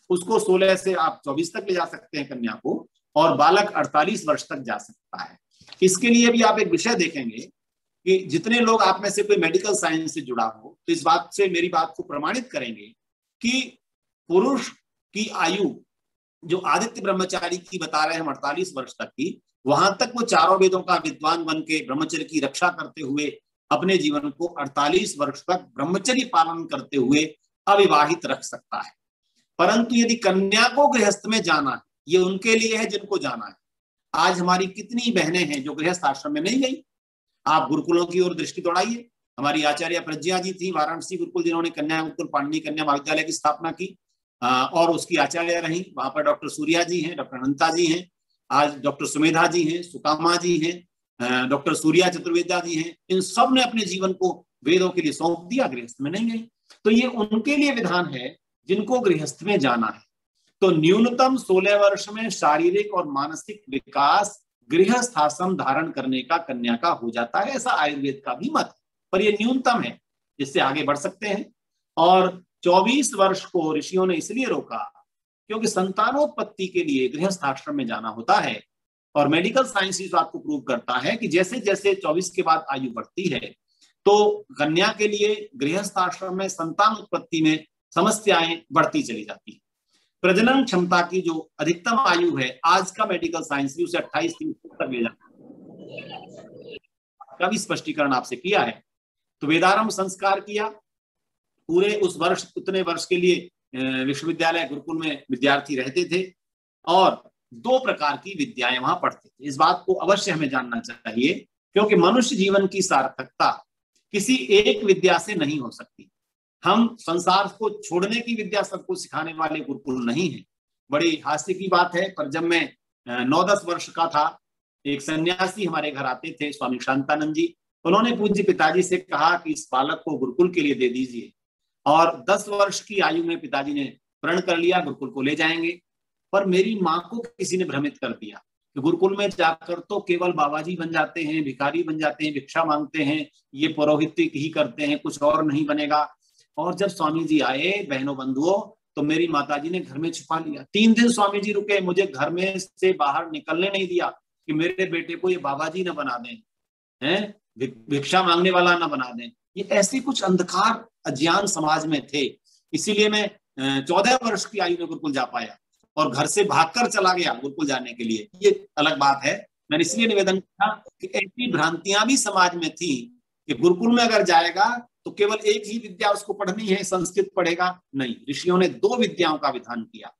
उसको 16 से आप 24 तक ले जा सकते हैं कन्या को, और बालक 48 वर्ष तक जा सकता है। इसके लिए भी आप एक विषय देखेंगे कि जितने लोग आप में से कोई मेडिकल साइंस से जुड़ा हो तो इस बात से मेरी बात को प्रमाणित करेंगे कि पुरुष की आयु जो आदित्य ब्रह्मचारी की बता रहे हैं हम 48 वर्ष तक की, वहां तक वो चारों वेदों का विद्वान बन के ब्रह्मचर्य की रक्षा करते हुए अपने जीवन को 48 वर्ष तक ब्रह्मचर्य पालन करते हुए अविवाहित रख सकता है। परंतु यदि कन्या को गृहस्थ में जाना है, ये उनके लिए है जिनको जाना है। आज हमारी कितनी बहनें हैं जो गृहस्थ आश्रम में नहीं गई? आप गुरुकुलों की ओर दृष्टि दौड़ाइए। हमारी आचार्य प्रज्ञा जी थी वाराणसी गुरुकुल, जिन्होंने कन्या गुरुकुल पाणिनि कन्या महाविद्यालय की स्थापना की और उसकी आचार्य रही। वहां पर डॉक्टर सूर्या जी हैं, डॉक्टर अनंता जी हैं, आज डॉक्टर सुमेधा जी हैं, सुकामा जी हैं, डॉक्टर सूर्या चतुर्वेदा जी हैं। इन सब ने अपने जीवन को वेदों के लिए सौंप दिया, गृहस्थ में नहीं गई। तो ये उनके लिए विधान है जिनको गृहस्थ में जाना है। तो न्यूनतम 16 वर्ष में शारीरिक और मानसिक विकास गृहस्थ आश्रम धारण करने का कन्या का हो जाता है, ऐसा आयुर्वेद का भी मत है। पर ये न्यूनतम है, इससे आगे बढ़ सकते हैं। और 24 वर्ष को ऋषियों ने इसलिए रोका क्योंकि संतानोत्पत्ति के लिए गृहस्थ आश्रम में जाना होता है। और मेडिकल साइंस इस बात को प्रूव करता है कि जैसे जैसे 24 के बाद आयु बढ़ती है तो कन्या के लिए गृहस्थ आश्रम में संतान उत्पत्ति में समस्याएं बढ़ती चली जाती है। प्रजनन क्षमता की जो अधिकतम आयु है आज का मेडिकल साइंस भी उसे 28-30 तक ले जाता है। का भी स्पष्टीकरण आपसे किया है। तो वेदारंभ संस्कार किया, पूरे उस वर्ष उतने वर्ष के लिए विश्वविद्यालय गुरुकुल में विद्यार्थी रहते थे और 2 प्रकार की विद्याएं वहां पढ़ते थे। इस बात को अवश्य हमें जानना चाहिए क्योंकि मनुष्य जीवन की सार्थकता किसी एक विद्या से नहीं हो सकती। हम संसार को छोड़ने की विद्या सबको सिखाने वाले गुरुकुल नहीं है। बड़ी हास्य की बात है, पर जब मैं 9-10 वर्ष का था एक सन्यासी हमारे घर आते थे, स्वामी शांतानंद जी। उन्होंने पूज्य पिताजी से कहा कि इस बालक को गुरुकुल के लिए दे दीजिए, और 10 वर्ष की आयु में पिताजी ने प्रण कर लिया गुरुकुल को ले जाएंगे। पर मेरी माँ को किसी ने भ्रमित कर दिया कि गुरुकुल में जाकर तो केवल बाबा जी बन जाते हैं, भिखारी बन जाते हैं, भिक्षा मांगते हैं, ये पुरोहित ही करते हैं, कुछ और नहीं बनेगा। और जब स्वामी जी आए बहनों बंधुओं, तो मेरी माताजी ने घर में छिपा लिया। 3 दिन स्वामी जी रुके, मुझे घर में से बाहर निकलने नहीं दिया कि मेरे बेटे को ये बाबा जी न बना दें, हैं, भिक्षा मांगने वाला न बना दें। ये ऐसी कुछ अंधकार अज्ञान समाज में थे। इसीलिए मैं 14 वर्ष की आयु में गुरुकुल जा पाया और घर से भागकर चला गया गुरुकुल जाने के लिए। ये अलग बात है। मैंने इसलिए निवेदन किया कि ऐसी भ्रांतियां भी समाज में थी कि गुरुकुल में अगर जाएगा तो केवल एक ही विद्या उसको पढ़नी है, संस्कृत पढ़ेगा नहीं। ऋषियों ने 2 विद्याओं का विधान किया।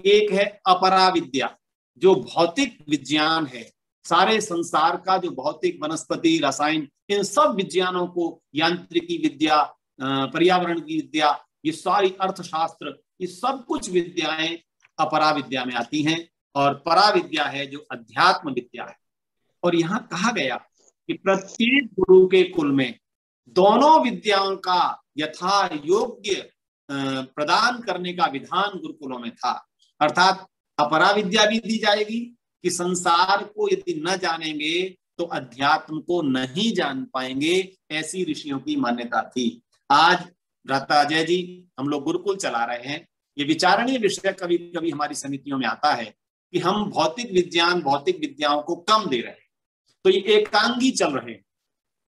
एक है अपरा विद्या, जो भौतिक विज्ञान है, सारे संसार का जो भौतिक, वनस्पति, रसायन, इन सब विज्ञानों को, यांत्रिकी विद्या, पर्यावरण की विद्या, ये सारी अर्थशास्त्र, ये सब कुछ विद्याएं अपरा विद्या में आती हैं। और परा विद्या है जो अध्यात्म विद्या है। और यहाँ कहा गया कि प्रत्येक गुरु के कुल में दोनों विद्याओं का यथा योग्य प्रदान करने का विधान गुरुकुलों में था। अर्थात अपरा विद्या भी दी जाएगी कि संसार को यदि न जानेंगे तो अध्यात्म को नहीं जान पाएंगे, ऐसी ऋषियों की मान्यता थी। आज भ्राता अजय जी, हम लोग गुरुकुल चला रहे हैं। ये विचारणीय विषय कभी कभी हमारी समितियों में आता है कि हम भौतिक विज्ञान, भौतिक विद्याओं को कम दे रहे हैं, तो ये एकांगी चल रहे हैं,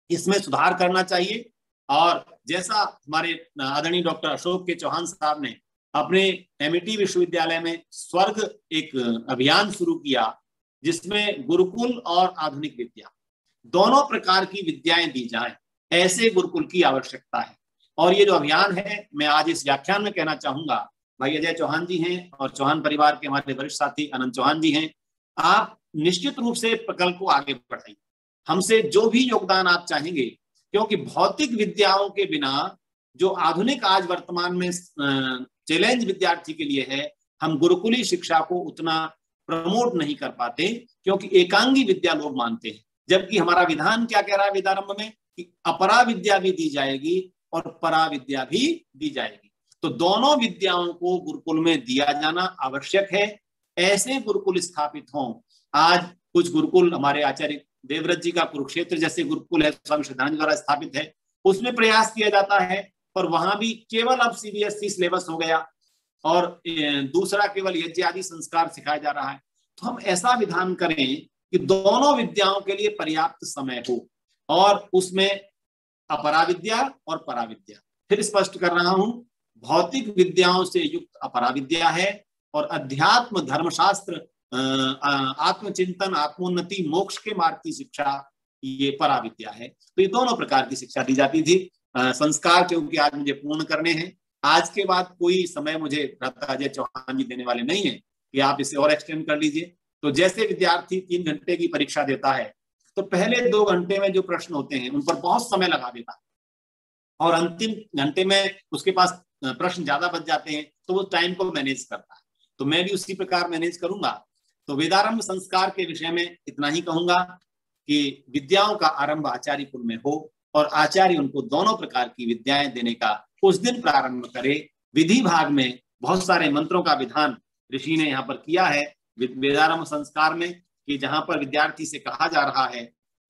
इसमें सुधार करना चाहिए। और जैसा हमारे आदरणीय डॉक्टर अशोक के चौहान साहब ने अपने एमईटी विश्वविद्यालय में स्वर्ग एक अभियान शुरू किया, जिसमें गुरुकुल और आधुनिक विद्या दोनों प्रकार की विद्याएं दी जाएं, ऐसे गुरुकुल की आवश्यकता है। और ये जो अभियान है, मैं आज इस व्याख्यान में कहना चाहूंगा, भाई अजय चौहान जी हैं और चौहान परिवार के हमारे वरिष्ठ साथी अनंत चौहान जी हैं, आप निश्चित रूप से प्रकल्प को आगे बढ़ाइए। हमसे जो भी योगदान आप चाहेंगे, क्योंकि भौतिक विद्याओं के बिना जो आधुनिक आज वर्तमान में चैलेंज विद्यार्थी के लिए है, हम गुरुकुली शिक्षा को उतना प्रमोट नहीं कर पाते, क्योंकि एकांगी विद्या लोग मानते हैं। जबकि हमारा विधान क्या कह रहा है वेदारंभ में कि अपरा विद्या भी दी जाएगी और परा विद्या भी दी जाएगी। तो दोनों विद्याओं को गुरुकुल में दिया जाना आवश्यक है। ऐसे गुरुकुल स्थापित हों। आज कुछ गुरुकुल, हमारे आचार्य देवव्रत जी का कुरुक्षेत्र जैसे गुरुकुल है, स्वामी श्रद्धानंद द्वारा स्थापित है, उसमें प्रयास किया जाता है, पर वहां भी केवल अब सीबीएसई सिलेबस हो गया और दूसरा केवल यज्ञ आदि संस्कार सिखाया जा रहा है। तो हम ऐसा विधान करें कि दोनों विद्याओं के लिए पर्याप्त समय हो, और उसमें अपरा विद्या और परा विद्या, फिर स्पष्ट कर रहा हूं, भौतिक विद्याओं से युक्त अपरा विद्या है, और अध्यात्म, धर्मशास्त्र, आत्मचिंतन, आत्मोन्नति, मोक्ष के मार्ग की शिक्षा, ये परा विद्या है। तो ये दोनों प्रकार की शिक्षा दी जाती थी। संस्कार क्योंकि आज मुझे पूर्ण करने हैं, आज के बाद कोई समय मुझे भ्राता अजय चौहान जी देने वाले नहीं है कि आप इसे और एक्सटेंड कर लीजिए। तो जैसे विद्यार्थी 3 घंटे की परीक्षा देता है, तो पहले 2 घंटे में जो प्रश्न होते हैं उन पर बहुत समय लगा देता है, और अंतिम घंटे में उसके पास प्रश्न ज्यादा बच जाते हैं, तो वो टाइम को मैनेज करता है। तो मैं भी उसी प्रकार मैनेज करूंगा। तो वेदारंभ संस्कार के विषय में इतना ही कहूंगा कि विद्याओं का आरंभ आचार्य कुल में हो, और आचार्य उनको दोनों प्रकार की विद्याएं देने का उस दिन प्रारंभ करे। विधि भाग में बहुत सारे मंत्रों का विधान ऋषि ने यहाँ पर किया है वेदारंभ संस्कार में, कि जहां पर विद्यार्थी से कहा जा रहा है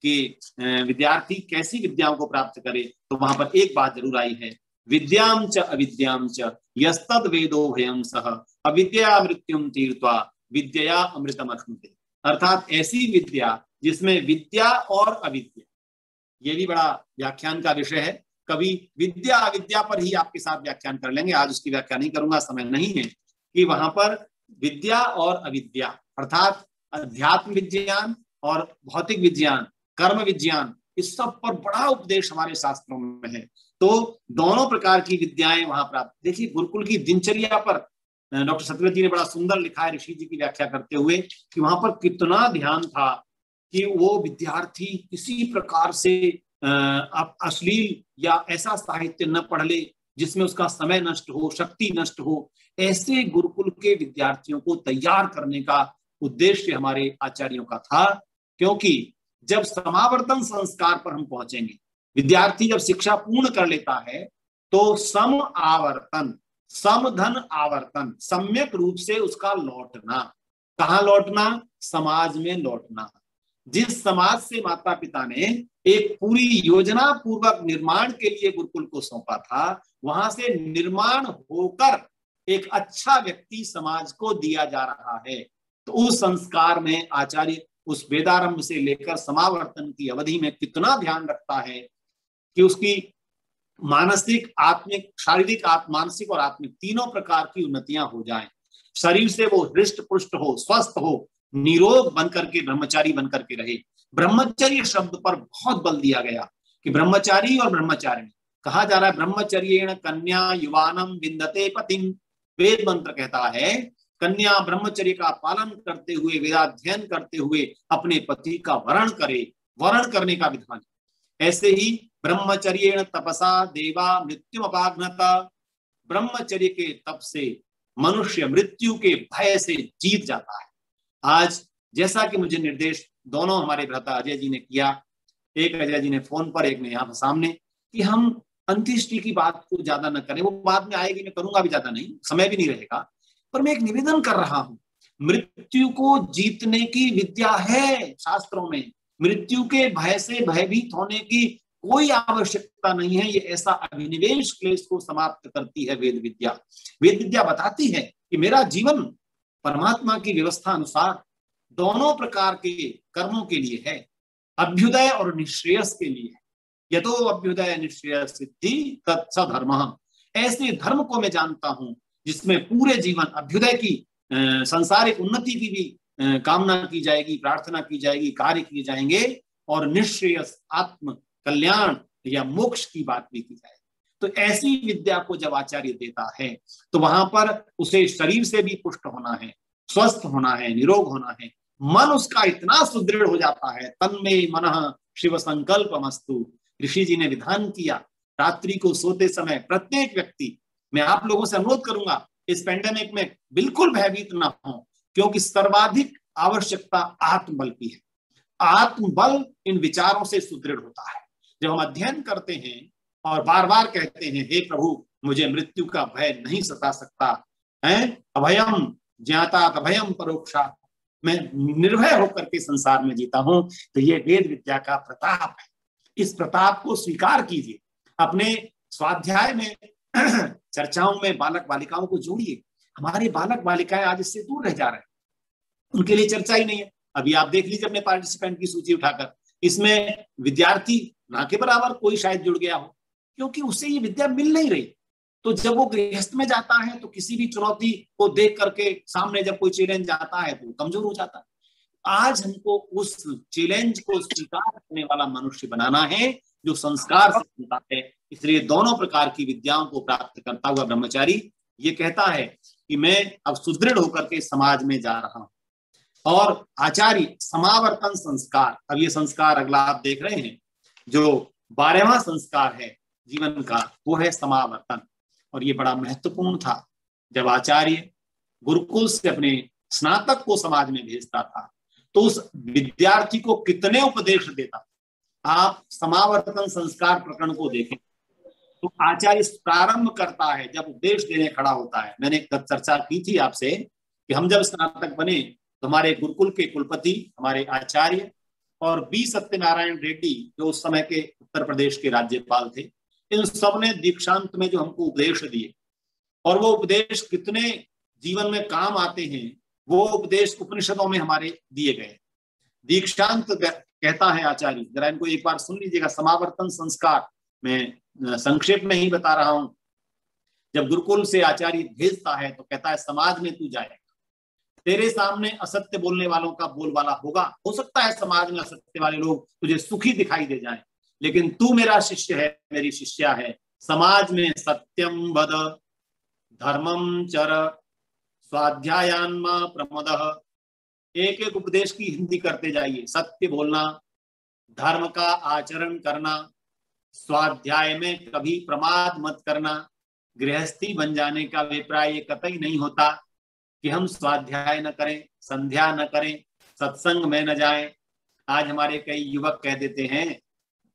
कि विद्यार्थी कैसी विद्याओं को प्राप्त करे, तो वहां पर एक बात जरूर आई है, विद्याम च अविद्याम च यस्तद वेदो भयं सह अविद्या मृत्युम तीर्त्वा विद्या अमृतम अश्नुते। अर्थात ऐसी विद्या जिसमें विद्या और अविद्या, ये भी बड़ा व्याख्यान का विषय है। कभी विद्या अविद्या पर ही आपके साथ व्याख्यान कर लेंगे, आज उसकी व्याख्या नहीं करूंगा, समय नहीं है। कि वहां पर विद्या और अविद्या अर्थात अध्यात्म विज्ञान और भौतिक विज्ञान, कर्म विज्ञान, इस सब पर बड़ा उपदेश हमारे शास्त्रों में है। तो दोनों प्रकार की विद्याएं वहां प्राप्त। देखिए गुरुकुल की दिनचर्या पर डॉक्टर सत्यव्रत जी ने बड़ा सुंदर लिखा है ऋषि जी की व्याख्या करते हुए, कि वहां पर कितना ध्यान था कि वो विद्यार्थी किसी प्रकार से अश्लील या ऐसा साहित्य न पढ़ ले जिसमें उसका समय नष्ट हो, शक्ति नष्ट हो। ऐसे गुरुकुल के विद्यार्थियों को तैयार करने का उद्देश्य हमारे आचार्यों का था। क्योंकि जब समावर्तन संस्कार पर हम पहुंचेंगे, विद्यार्थी जब शिक्षा पूर्ण कर लेता है तो सम आवर्तन, समधन आवर्तन, सम्यक रूप से उसका लौटना, कहाँ लौटना? समाज में लौटना। जिस समाज से माता पिता ने एक पूरी योजना पूर्वक निर्माण के लिए गुरुकुल को सौंपा था, वहां से निर्माण होकर एक अच्छा व्यक्ति समाज को दिया जा रहा है। तो उस संस्कार में आचार्य उस वेदारंभ से लेकर समावर्तन की अवधि में कितना ध्यान रखता है कि उसकी मानसिक, आत्मिक, शारीरिक, मानसिक और आत्मिक तीनों प्रकार की उन्नतियां हो जाएं। शरीर से वो हृष्ट पुष्ट हो, स्वस्थ हो, निरोग बनकर के ब्रह्मचारी बनकर के रहे। ब्रह्मचर्य शब्द पर बहुत बल दिया गया कि ब्रह्मचारी और ब्रह्मचारिणी कहा जा रहा है। ब्रह्मचर्येण कन्या युवानम विंदते पतिम, वेद मंत्र कहता है कन्या ब्रह्मचर्य का पालन करते हुए, वेदाध्ययन करते हुए अपने पति का वरण करे, वरण करने का विधान। ऐसे ही ब्रह्मचर्येण तपसा देवा मृत्यु अपाघ्नता, ब्रह्मचर्य के तप से मनुष्य मृत्यु के भय से जीत जाता है। आज जैसा कि मुझे निर्देश दोनों हमारे भ्राता अजय जी ने किया, एक अजय जी ने फोन पर, एक ने यहाँ सामने, कि हम अंत्येष्टि की बात को ज्यादा न करें, वो बाद में आएगी, मैं करूंगा भी, ज्यादा नहीं, समय भी नहीं रहेगा, पर मैं एक निवेदन कर रहा हूं। मृत्यु को जीतने की विद्या है शास्त्रों में, मृत्यु के भय से भयभीत होने की कोई आवश्यकता नहीं है। ये ऐसा अभिनिवेश क्लेश को समाप्त करती है वेद विद्या। वेद विद्या बताती है कि मेरा जीवन परमात्मा की व्यवस्था अनुसार दोनों प्रकार के कर्मों के लिए है, अभ्युदय और निश्रेयस के लिए है। यतो अभ्युदय निश्रेय सिद्धि तत्स धर्म, ऐसे धर्म को मैं जानता हूं जिसमें पूरे जीवन अभ्युदय की, सांसारिक उन्नति की भी कामना की जाएगी, प्रार्थना की जाएगी, कार्य किए जाएंगे, और निश्रेयस आत्म कल्याण या मोक्ष की बात भी की जाए। तो ऐसी विद्या को जब आचार्य देता है तो वहां पर उसे शरीर से भी पुष्ट होना है, स्वस्थ होना है, निरोग होना है। मन उसका इतना सुदृढ़ हो जाता है, तन्मे मनः शिव संकल्पमस्तु। ऋषि जी ने विधान किया, रात्रि को सोते समय प्रत्येक व्यक्ति, मैं आप लोगों से अनुरोध करूंगा इस पेंडेमिक में बिल्कुल भयभीत ना हो, क्योंकि सर्वाधिक आवश्यकता आत्मबल की है। आत्मबल इन विचारों से सुदृढ़ होता है। जब हम अध्ययन करते हैं और बार बार कहते हैं, हे प्रभु मुझे मृत्यु का भय नहीं सता सकता है, अभयम ज्ञाता अभयम परोक्षा, मैं निर्भय होकर के संसार में जीता हूं, तो ये वेद विद्या का प्रताप है। इस प्रताप को स्वीकार कीजिए। अपने स्वाध्याय में चर्चाओं में बालक बालिकाओं को जोड़िए। हमारे बालक बालिकाएं आज इससे दूर रह जा रहे हैं, उनके लिए चर्चा ही नहीं है। अभी आप देख लीजिए अपने पार्टिसिपेंट की सूची उठाकर, इसमें विद्यार्थी ना के बराबर कोई शायद जुड़ गया हो, क्योंकि उससे ये विद्या मिल नहीं रही। तो जब वो गृहस्थ में जाता है तो किसी भी चुनौती को देख करके सामने जब कोई चैलेंज आता है तो कमजोर हो जाता है। आज हमको उस चैलेंज को स्वीकार करने वाला मनुष्य बनाना है जो संस्कार से बनता है। इसलिए दोनों प्रकार की विद्याओं को प्राप्त करता हुआ ब्रह्मचारी ये कहता है कि मैं अब सुदृढ़ होकर के समाज में जा रहा हूं। और आचार्य समावर्तन संस्कार, अब ये संस्कार अगला आप देख रहे हैं, जो 12वां संस्कार है जीवन का, वो है समावर्तन। और ये बड़ा महत्वपूर्ण था। जब आचार्य गुरुकुल से अपने स्नातक को समाज में भेजता था तो उस विद्यार्थी को कितने उपदेश देता। आप समावर्तन संस्कार प्रकरण को देखें तो आचार्य प्रारंभ करता है, जब उपदेश देने खड़ा होता है। मैंने चर्चा की थी आपसे कि हम जब स्नातक बने तो हमारे गुरुकुल के कुलपति, हमारे आचार्य और बी सत्यनारायण रेड्डी जो उस समय के उत्तर प्रदेश के राज्यपाल थे, इन सब ने दीक्षांत में जो हमको उपदेश दिए, और वो उपदेश कितने जीवन में काम आते हैं, वो उपदेश उपनिषदों में हमारे दिए गए। दीक्षांत कहता है आचार्य, जरा इनको एक बार सुन लीजिएगा। समावर्तन संस्कार मैं संक्षेप में ही बता रहा हूं। जब गुरुकुल से आचार्य भेजता है तो कहता है, समाज में तू जाएगा, तेरे सामने असत्य बोलने वालों का बोलबाला होगा। हो सकता है समाज में असत्य वाले लोग तुझे सुखी दिखाई दे जाएं, लेकिन तू मेरा शिष्य है, मेरी शिष्या है। समाज में सत्यम वद, धर्मम चर, स्वाध्यायान्मा प्रमोदः। एक एक उपदेश की हिंदी करते जाइए। सत्य बोलना, धर्म का आचरण करना, स्वाध्याय में कभी प्रमाद मत करना। गृहस्थी बन जाने का अभिप्राय ये कतई नहीं होता कि हम स्वाध्याय न करें, संध्या न करें, सत्संग में न जाएं, आज हमारे कई युवक कह देते हैं,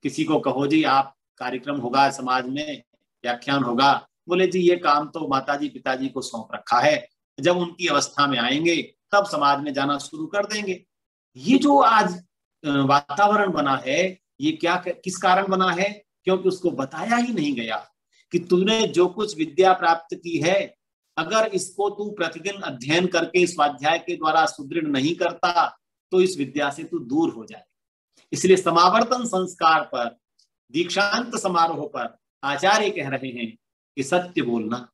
किसी को कहो जी आप कार्यक्रम होगा समाज में, व्याख्यान होगा, बोले जी ये काम तो माताजी पिताजी को सौंप रखा है, जब उनकी अवस्था में आएंगे तब समाज में जाना शुरू कर देंगे। ये जो आज वातावरण बना है, ये क्या किस कारण बना है? क्योंकि उसको बताया ही नहीं गया कि तूने जो कुछ विद्या प्राप्त की है, अगर इसको तू प्रतिदिन अध्ययन करके स्वाध्याय के द्वारा सुदृढ़ नहीं करता तो इस विद्या से तू दूर हो जाए। इसलिए समावर्तन संस्कार पर, दीक्षांत समारोह पर आचार्य कह रहे हैं कि सत्य बोलना,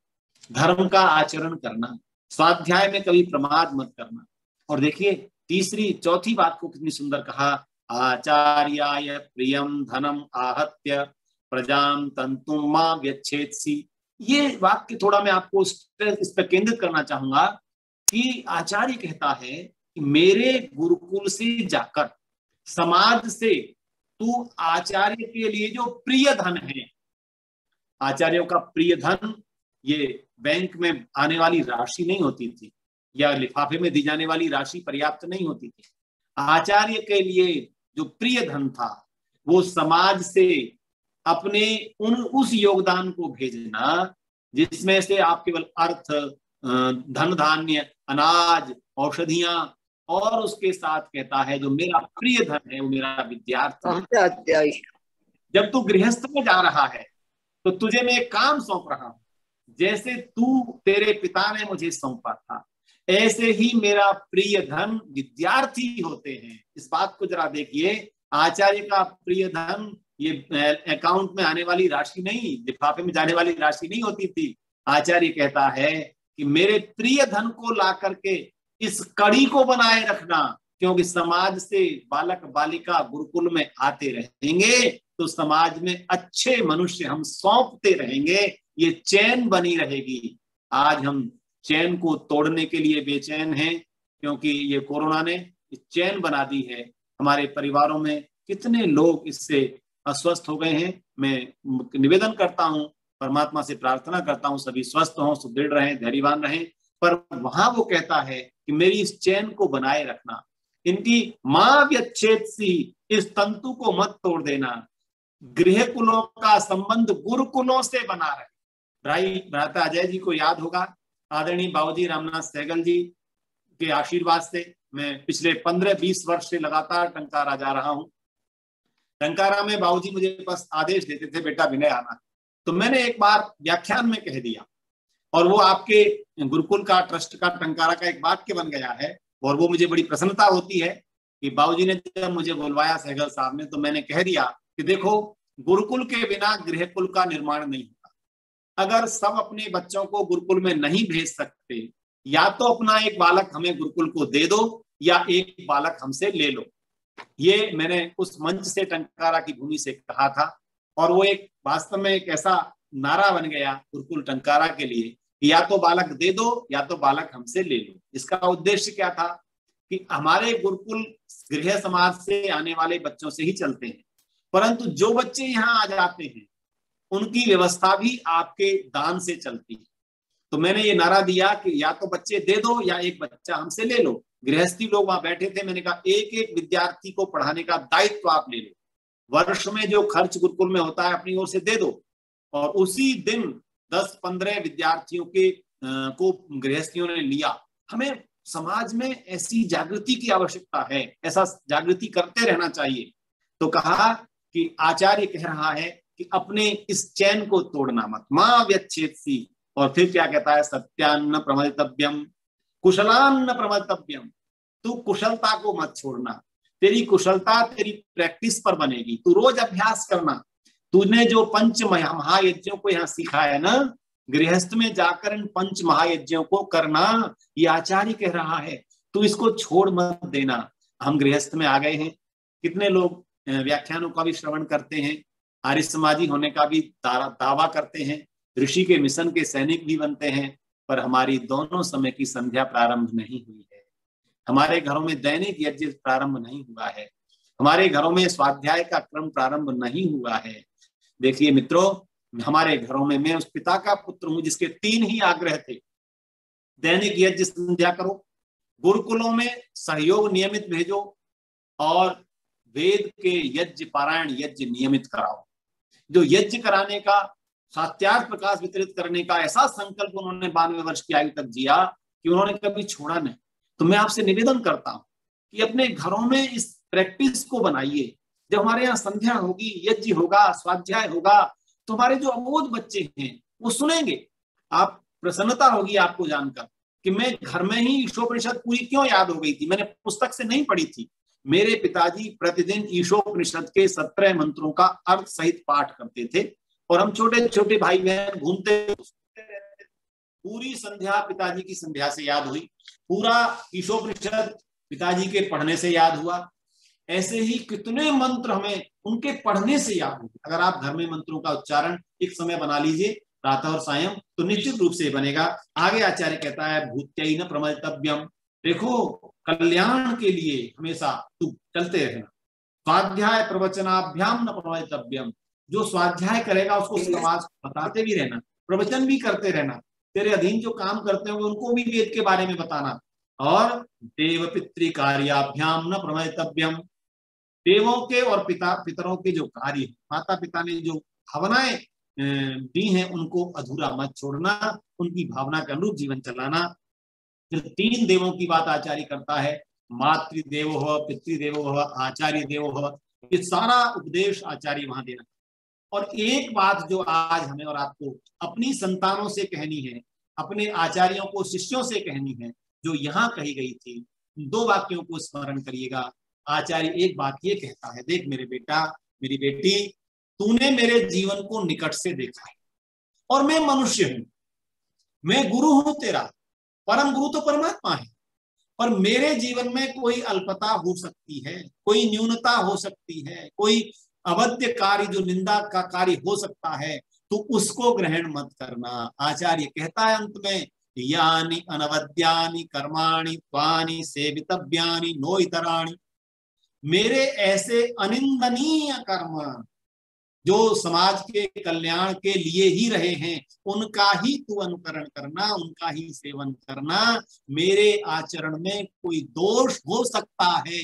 धर्म का आचरण करना, स्वाध्याय में कभी प्रमाद मत करना। और देखिए तीसरी चौथी बात को कितनी सुंदर कहा, आचार्याय प्रियम धनम आहत्य प्रजाम तंतुम मा व्यच्छेत्सि। ये वाक्य थोड़ा मैं आपको इस पर केंद्रित करना चाहूंगा कि आचार्य कहता है कि मेरे गुरुकुल से जाकर समाज से तू आचार्य के लिए जो प्रिय धन है, आचार्यों का प्रिय धन ये बैंक में आने वाली राशि नहीं होती थी या लिफाफे में दी जाने वाली राशि पर्याप्त नहीं होती थी। आचार्य के लिए जो प्रिय धन था वो समाज से अपने उस योगदान को भेजना जिसमें से आप केवल अर्थ, धन धान्य, अनाज, औषधियां, और उसके साथ कहता है जो मेरा प्रिय धन है वो मेरा विद्यार्थी। जब तू गृहस्थ में जा रहा है तो तुझे मैं एक काम सौंप रहा हूं, जैसे तू तेरे पिता ने मुझे सौंपा था, ऐसे ही मेरा प्रिय धन विद्यार्थी होते हैं। इस बात को जरा देखिए, आचार्य का प्रिय धन ये अकाउंट में आने वाली राशि नहीं, लिफाफे में जाने वाली राशि नहीं होती थी। आचार्य कहता है कि मेरे प्रिय धन को ला करके इस कड़ी को बनाए रखना, क्योंकि समाज से बालक बालिका गुरुकुल में आते रहेंगे तो समाज में अच्छे मनुष्य हम सौंपते रहेंगे, ये चैन बनी रहेगी। आज हम चैन को तोड़ने के लिए बेचैन हैं, क्योंकि ये कोरोना ने चैन बना दी है। हमारे परिवारों में कितने लोग इससे अस्वस्थ हो गए हैं। मैं निवेदन करता हूं, परमात्मा से प्रार्थना करता हूं सभी स्वस्थ हों, सुदृढ़ रहें, धैर्यवान रहें। पर वहां वो कहता है कि मेरी इस चैन को बनाए रखना, इनकी मां व्यच्छेत्सि, इस तंतु को मत तोड़ देना। गृह कुलों का संबंध गुरुकुलों से बना रहे। भाई भ्राता अजय जी को याद होगा, आदरणीय बाबूजी रामनाथ सहगल जी के आशीर्वाद से मैं पिछले 15-20 वर्ष से लगातार टंकारा जा रहा हूं। टंकारा में बाबूजी मुझे बस आदेश देते थे, बेटा विनय आना। तो मैंने एक बार व्याख्यान में कह दिया, और वो आपके गुरुकुल का, ट्रस्ट का, टंकारा का एक वाक्य बन गया है। और वो मुझे बड़ी प्रसन्नता होती है कि बाबूजी ने जब मुझे बुलवाया सहगल साहब ने, तो मैंने कह दिया कि देखो, गुरुकुल के बिना गृहकुल का निर्माण नहीं होता। अगर सब अपने बच्चों को गुरुकुल में नहीं भेज सकते, या तो अपना एक बालक हमें गुरुकुल को दे दो या एक बालक हमसे ले लो। ये मैंने उस मंच से, टंकारा की भूमि से कहा था। और वो एक वास्तव में एक ऐसा नारा बन गया गुरुकुल टंकारा के लिए, या तो बालक दे दो या तो बालक हमसे ले लो। इसका उद्देश्य क्या था कि हमारे गुरुकुल गृह समाज से आने वाले बच्चों से ही चलते हैं, परंतु जो बच्चे यहाँ आ जाते हैं उनकी व्यवस्था भी आपके दान से चलती है। तो मैंने ये नारा दिया कि या तो बच्चे दे दो या एक बच्चा हमसे ले लो। गृहस्थी लोग वहां बैठे थे, मैंने कहा एक एक विद्यार्थी को पढ़ाने का दायित्व आप ले लो, वर्ष में जो खर्च गुरुकुल में होता है अपनी ओर से दे दो, और उसी दिन 10-15 विद्यार्थियों को गृहस्थियों ने लिया। हमें समाज में ऐसी जागृति की आवश्यकता है, ऐसा जागृति करते रहना चाहिए। तो कहा कि आचार्य कह रहा है कि अपने इस चैन को तोड़ना मत, मां व्यच्छेत्सि। और फिर क्या कहता है, सत्यान्न प्रमदितव्यम कुशलान्न प्रमदितव्यम। तू कुशलता को मत छोड़ना, तेरी कुशलता तेरी प्रैक्टिस पर बनेगी, तू रोज अभ्यास करना। तूने जो पंच महायज्ञों को यहाँ सीखा है ना, गृहस्थ में जाकर इन पंच महायज्ञों को करना, ये आचार्य कह रहा है, तू इसको छोड़ मत देना। हम गृहस्थ में आ गए हैं, कितने लोग व्याख्यानों का भी श्रवण करते हैं, आर्य समाजी होने का भी दावा करते हैं, ऋषि के मिशन के सैनिक भी बनते हैं, पर हमारी दोनों समय की संध्या प्रारंभ नहीं हुई है। हमारे घरों में दैनिक यज्ञ प्रारंभ नहीं हुआ है, हमारे घरों में स्वाध्याय का क्रम प्रारंभ नहीं हुआ है। देखिए मित्रों, हमारे घरों में, मैं उस पिता का पुत्र हूं जिसके 3 ही आग्रह थे। दैनिक यज्ञ संध्या करो, गुरुकुलों में सहयोग नियमित भेजो, और वेद के यज्ञ पारायण यज्ञ नियमित कराओ। जो यज्ञ कराने का, सात्यार्थ प्रकाश वितरित करने का ऐसा संकल्प उन्होंने 92 वर्ष की आयु तक जिया कि उन्होंने कभी छोड़ा नहीं। तो मैं आपसे निवेदन करता हूं कि अपने घरों में इस प्रैक्टिस को बनाइए। जब हमारे यहाँ संध्या होगी, यज्ञ होगा, स्वाध्याय होगा, तो हमारे जो अबोध बच्चे हैं वो सुनेंगे। आप प्रसन्नता होगी आपको जानकर कि मैं घर में ही ईशोपनिषद पूरी क्यों याद हो गई थी। मैंने पुस्तक से नहीं पढ़ी थी। मेरे पिताजी प्रतिदिन ईशोपनिषद के 17 मंत्रों का अर्थ सहित पाठ करते थे और हम छोटे छोटे भाई बहन घूमते रहते। पूरी संध्या पिताजी की संध्या से याद हुई, पूरा ईशोपनिषद पिताजी के पढ़ने से याद हुआ। ऐसे ही कितने मंत्र हमें उनके पढ़ने से याद हुए। अगर आप घर में मंत्रों का उच्चारण एक समय बना लीजिए, प्रातः और सायं, तो निश्चित रूप से बनेगा। आगे आचार्य कहता है भूत्यै न प्रमदितव्यम। देखो, कल्याण के लिए हमेशा तू चलते रहना। स्वाध्याय प्रवचनाभ्याम न प्रमदितव्यम। जो स्वाध्याय करेगा उसको समाज को बताते भी रहना, प्रवचन भी करते रहना। तेरे अधीन जो काम करते होंगे उनको भी वेद के बारे में बताना। और देव पितृ कार्याभ्याम न प्रमदितव्यम। देवों के और पितरों के जो कार्य, माता पिता ने जो भावनाएं दी हैं उनको अधूरा मत छोड़ना, उनकी भावना के अनुरूप जीवन चलाना। फिर 3 देवों की बात आचार्य करता है, मातृदेवो भव, पितृदेवो भव, आचार्य देवो भव। ये सारा उपदेश आचार्य वहां देना। और एक बात जो आज हमें और आपको अपनी संतानों से कहनी है, अपने आचार्यों को शिष्यों से कहनी है, जो यहाँ कही गई थी, 2 वाक्यों को स्मरण करिएगा। आचार्य एक बात ये कहता है, देख मेरे बेटा, मेरी बेटी, तूने मेरे जीवन को निकट से देखा है और मैं मनुष्य हूं, मैं गुरु हूं तेरा, परम गुरु तो परमात्मा है। पर मेरे जीवन में कोई अल्पता हो सकती है, कोई न्यूनता हो सकती है, कोई अवध्य कार्य जो निंदा का कार्य हो सकता है, तो उसको ग्रहण मत करना। आचार्य कहता है अंत में, यानि अनवद्यानि कर्माणि त्वानि सेवितव्यानि नो इतराणि। मेरे ऐसे अनिंदनीय कर्म जो समाज के कल्याण के लिए ही रहे हैं, उनका ही तू अनुकरण करना, उनका ही सेवन करना। मेरे आचरण में कोई दोष हो सकता है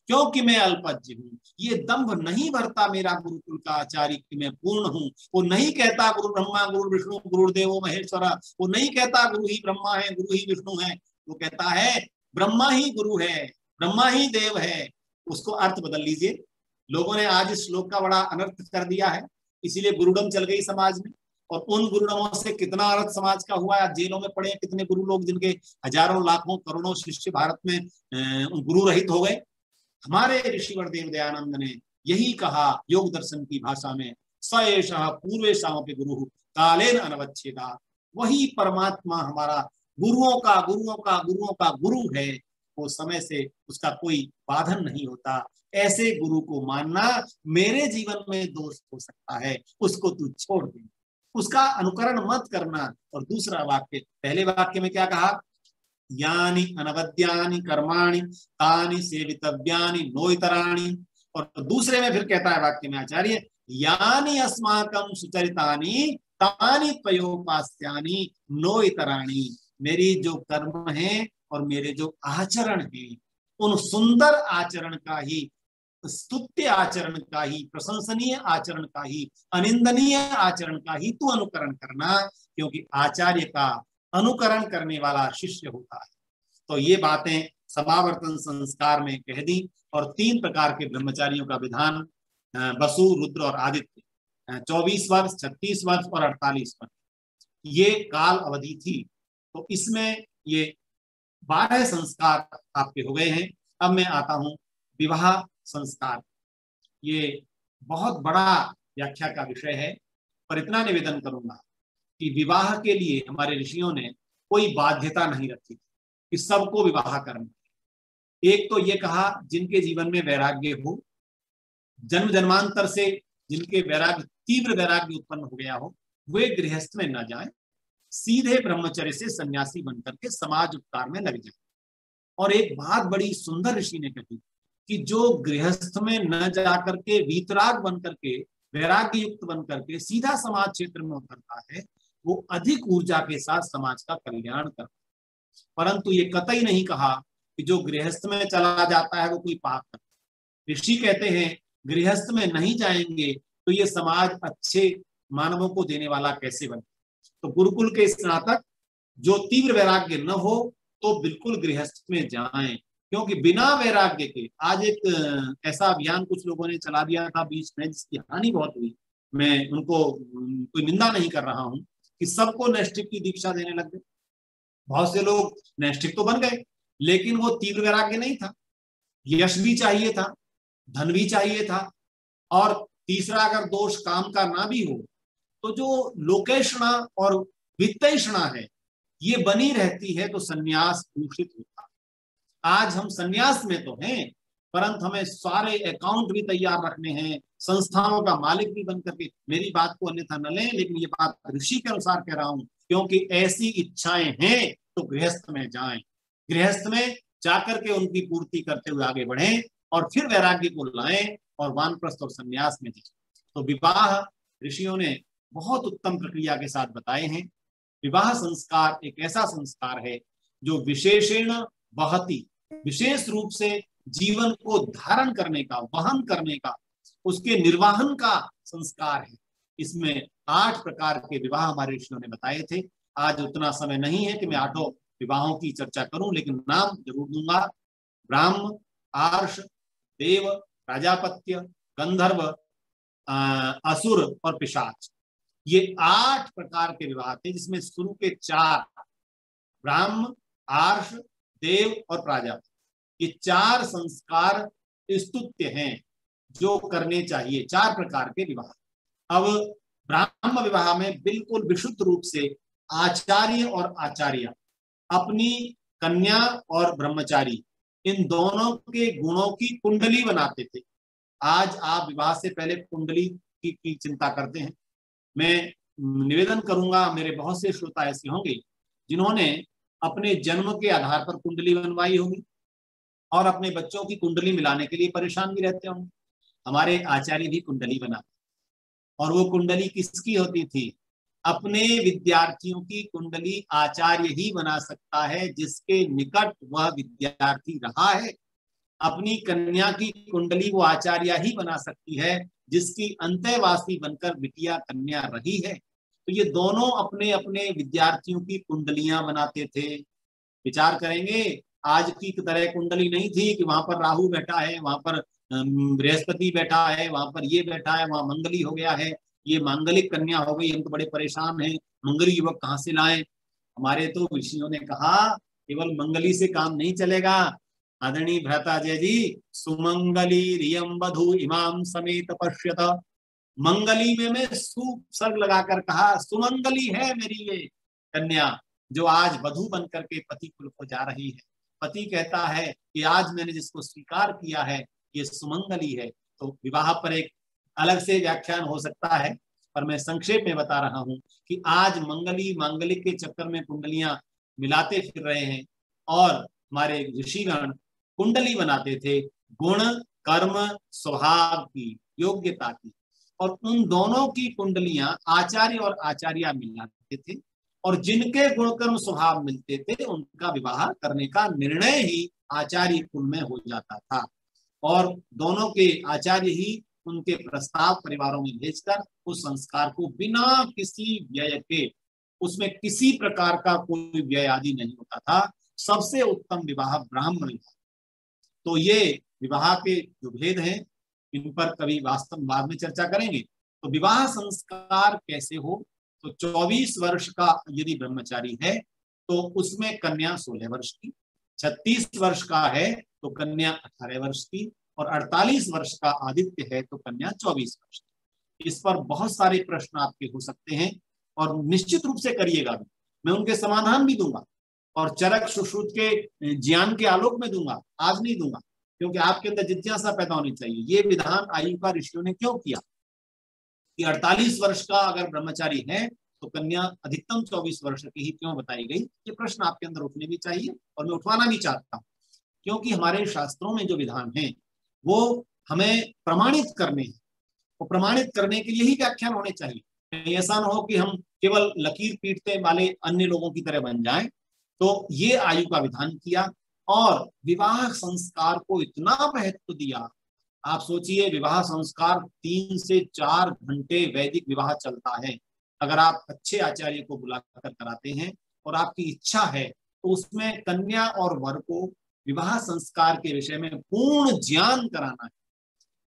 क्योंकि मैं अल्पज्ञ हूं। ये दंभ नहीं भरता मेरा गुरुकुल का आचार्य कि मैं पूर्ण हूं। वो नहीं कहता गुरु ब्रह्मा गुरु विष्णु गुरुदेवो महेश्वरा। वो नहीं कहता गुरु ही ब्रह्मा है, गुरु ही विष्णु है। वो कहता है ब्रह्मा ही गुरु है, ब्रह्मा ही देव है। उसको अर्थ बदल लीजिए। लोगों ने आज इस श्लोक का बड़ा अनर्थ कर दिया है, इसीलिए गुरुडम चल गई समाज में। और उन गुरुडमों से कितना अनर्थ समाज का हुआ है। जेलों में पड़े कितने गुरु लोग, जिनके हजारों लाखों करोड़ों शिष्य भारत में गुरु रहित हो गए। हमारे ऋषिवर देव दयानंद ने यही कहा योग दर्शन की भाषा में, स एषः पूर्वेषामपि गुरु कालेन अनवच्छेदा। वही परमात्मा हमारा गुरुओं का गुरु है। वो समय से उसका कोई बाधन नहीं होता। ऐसे गुरु को मानना। मेरे जीवन में दोष हो सकता है, उसको तू छोड़ दे, उसका अनुकरण मत करना। और दूसरा वाक्य, पहले वाक्य में क्या कहा, यानि अनवद्यानि कर्माणि तानि सेवितव्यानि नो इतराणि। और दूसरे में फिर कहता है वाक्य में आचार्य, यानि अस्माकं सुचरितानि तानि त्वयोपास्यानि नो इतराणि। मेरी जो कर्म है और मेरे जो आचरण है, उन सुंदर आचरण का ही, स्तुत्य आचरण का ही, प्रशंसनीय आचरण का ही, अनिंदनीय आचरण का ही तू अनुकरण करना, क्योंकि आचार्य का अनुकरण करने वाला शिष्य होता है। तो ये बातें समावर्तन संस्कार में कह दी। और 3 प्रकार के ब्रह्मचारियों का विधान, वसु, रुद्र और आदित्य, 24 वर्ष, 36 वर्ष और 48 वर्ष, ये काल अवधि थी। तो इसमें ये 12 संस्कार आपके हो गए हैं। अब मैं आता हूं विवाह संस्कार। ये बहुत बड़ा व्याख्या का विषय है, पर इतना निवेदन करूंगा कि विवाह के लिए हमारे ऋषियों ने कोई बाध्यता नहीं रखी कि सबको विवाह करना। एक तो ये कहा जिनके जीवन में वैराग्य हो, जन्म जन्मांतर से जिनके वैराग्य, तीव्र वैराग्य उत्पन्न हो गया हो, वे गृहस्थ में न जाएं, सीधे ब्रह्मचर्य से सन्यासी बनकर के समाज उपकार में लग जाए। और एक बात बड़ी सुंदर ऋषि ने कही कि जो गृहस्थ में न जाकर के वीतराग बन करके, वैराग्य युक्त बन करके सीधा समाज क्षेत्र में उतरता है, वो अधिक ऊर्जा के साथ समाज का कल्याण करता है। परंतु ये कतई नहीं कहा कि जो गृहस्थ में चला जाता है वो कोई पाप करता है। ऋषि कहते हैं गृहस्थ में नहीं जाएंगे तो ये समाज अच्छे मानवों को देने वाला कैसे बने। तो गुरुकुल के स्नातक जो तीव्र वैराग्य न हो तो बिल्कुल गृहस्थ में जाएं, क्योंकि बिना वैराग्य के आज एक ऐसा अभियान कुछ लोगों ने चला दिया था बीच में, जिसकी हानि बहुत हुई। मैं उनको कोई निंदा नहीं कर रहा हूं कि सबको नैष्ठिक की दीक्षा देने लग गए। बहुत से लोग नैष्ठिक तो बन गए, लेकिन वो तीव्र वैराग्य नहीं था। यश भी चाहिए था, धन भी चाहिए था, और तीसरा अगर दोष काम का ना भी हो तो जो लोकेशना और वित्तैषणा है ये बनी रहती है, तो सन्यास दूषित होता। आज हम सन्यास में तो हैं, परंतु हमें सारे अकाउंट भी तैयार रखने हैं, संस्थाओं का मालिक भी बन करके। मेरी बात को अन्यथा न लें, लेकिन ये बात ऋषि के अनुसार कह रहा हूं, क्योंकि ऐसी इच्छाएं हैं तो गृहस्थ में जाएं, गृहस्थ में जाकर के उनकी पूर्ति करते हुए आगे बढ़ें और फिर वैराग्य को लाएं और वानप्रस्थ और संन्यास में जाएं। तो विवाह ऋषियों ने बहुत उत्तम प्रक्रिया के साथ बताए हैं। विवाह संस्कार एक ऐसा संस्कार है जो विशेषेण वहति, विशेष रूप से जीवन को धारण करने का, वहन करने का, उसके निर्वाहन का संस्कार है। इसमें 8 प्रकार के विवाह हमारे ऋषियों ने बताए थे। आज उतना समय नहीं है कि मैं 8 विवाहों की चर्चा करूं, लेकिन नाम जरूर दूंगा। ब्राह्म, आर्ष, देव, प्राजापत्य, गंधर्व, असुर और पिशाच, ये 8 प्रकार के विवाह थे, जिसमें शुरू के 4 ब्राह्म, आर्ष, देव और प्राजापत्य, ये 4 संस्कार स्तुत्य हैं जो करने चाहिए। 4 प्रकार के विवाह। अब ब्राह्म विवाह में बिल्कुल विशुद्ध रूप से आचार्य और आचार्य अपनी कन्या और ब्रह्मचारी इन दोनों के गुणों की कुंडली बनाते थे। आज आप विवाह से पहले कुंडली की चिंता करते हैं। मैं निवेदन करूंगा, मेरे बहुत से श्रोता ऐसे होंगे जिन्होंने अपने जन्म के आधार पर कुंडली बनवाई होगी और अपने बच्चों की कुंडली मिलाने के लिए परेशान भी रहते होंगे। हमारे आचार्य भी कुंडली बनाते, और वो कुंडली किसकी होती थी? अपने विद्यार्थियों की कुंडली आचार्य ही बना सकता है जिसके निकट वह विद्यार्थी रहा है। अपनी कन्या की कुंडली वो आचार्य ही बना सकती है जिसकी अंतःवासी बनकर बिटिया कन्या रही है। तो ये दोनों अपने अपने विद्यार्थियों की कुंडलियां बनाते थे। विचार करेंगे, आज की तरह कुंडली नहीं थी कि वहां पर राहु बैठा है, वहां पर बृहस्पति बैठा है, वहां पर ये बैठा है, वहां मंगली हो गया है, ये मांगलिक कन्या हो गई, हम तो बड़े परेशान हैं, मंगली युवक कहाँ से लाएं। हमारे तो ऋषियों ने कहा केवल मंगली से काम नहीं चलेगा। आदरणीय भ्राताजय जी, सुमंगली रियम वधु इमाम समेत पश्यत, मंगली में मैं सर्ग लगाकर कहा सुमंगली है मेरी ये कन्या जो आज वधु बन करके पति कुल को जा रही है। पति कहता है कि आज मैंने जिसको स्वीकार किया है ये सुमंगली है। तो विवाह पर एक अलग से व्याख्यान हो सकता है, पर मैं संक्षेप में बता रहा हूं कि आज मंगली मांगलिक के चक्कर में कुंडलियां मिलाते फिर रहे हैं, और हमारे ऋषिगण कुंडली बनाते थे गुण, कर्म, स्वभाव की, योग्यता की, और उन दोनों की कुंडलियां आचार्य और आचार्य मिलाते थे, और जिनके गुण, कर्म, स्वभाव मिलते थे उनका विवाह करने का निर्णय ही आचार्य कुल में हो जाता था, और दोनों के आचार्य ही उनके प्रस्ताव परिवारों में भेजकर उस संस्कार को बिना किसी व्यय के, उसमें किसी प्रकार का कोई व्यय आदि नहीं होता था। सबसे उत्तम विवाह ब्राह्मण विवाह। तो ये विवाह के जो भेद हैं इन पर कभी वास्तव बाद में चर्चा करेंगे। तो विवाह संस्कार कैसे हो, तो 24 वर्ष का यदि ब्रह्मचारी है तो उसमें कन्या 16 वर्ष की, 36 वर्ष का है तो कन्या 18 वर्ष की, और 48 वर्ष का आदित्य है तो कन्या 24 वर्ष की। इस पर बहुत सारे प्रश्न आपके हो सकते हैं और निश्चित रूप से करिएगा भी, मैं उनके समाधान भी दूंगा और चरक सुश्रुत के ज्ञान के आलोक में दूंगा। आज नहीं दूंगा क्योंकि आपके अंदर जिज्ञासा पैदा होनी चाहिए। ये विधान आयु का ऋषियों ने क्यों किया कि 48 वर्ष का अगर ब्रह्मचारी है तो कन्या अधिकतम 24 वर्ष की ही क्यों बताई गई? ये प्रश्न आपके अंदर उठने भी चाहिए और मैं उठवाना भी चाहता हूँ, क्योंकि हमारे शास्त्रों में जो विधान है वो हमें प्रमाणित करने हैं। वो प्रमाणित करने के लिए ही व्याख्यान होने चाहिए। ऐसा ना हो कि हम केवल लकीर पीटने वाले अन्य लोगों की तरह बन जाएं। तो ये आयु का विधान किया और विवाह संस्कार को इतना महत्व दिया। आप सोचिए, विवाह संस्कार 3 से 4 घंटे वैदिक विवाह चलता है। अगर आप अच्छे आचार्य को बुलाकर कराते हैं और आपकी इच्छा है तो उसमें कन्या और वर को विवाह संस्कार के विषय में पूर्ण ज्ञान कराना है।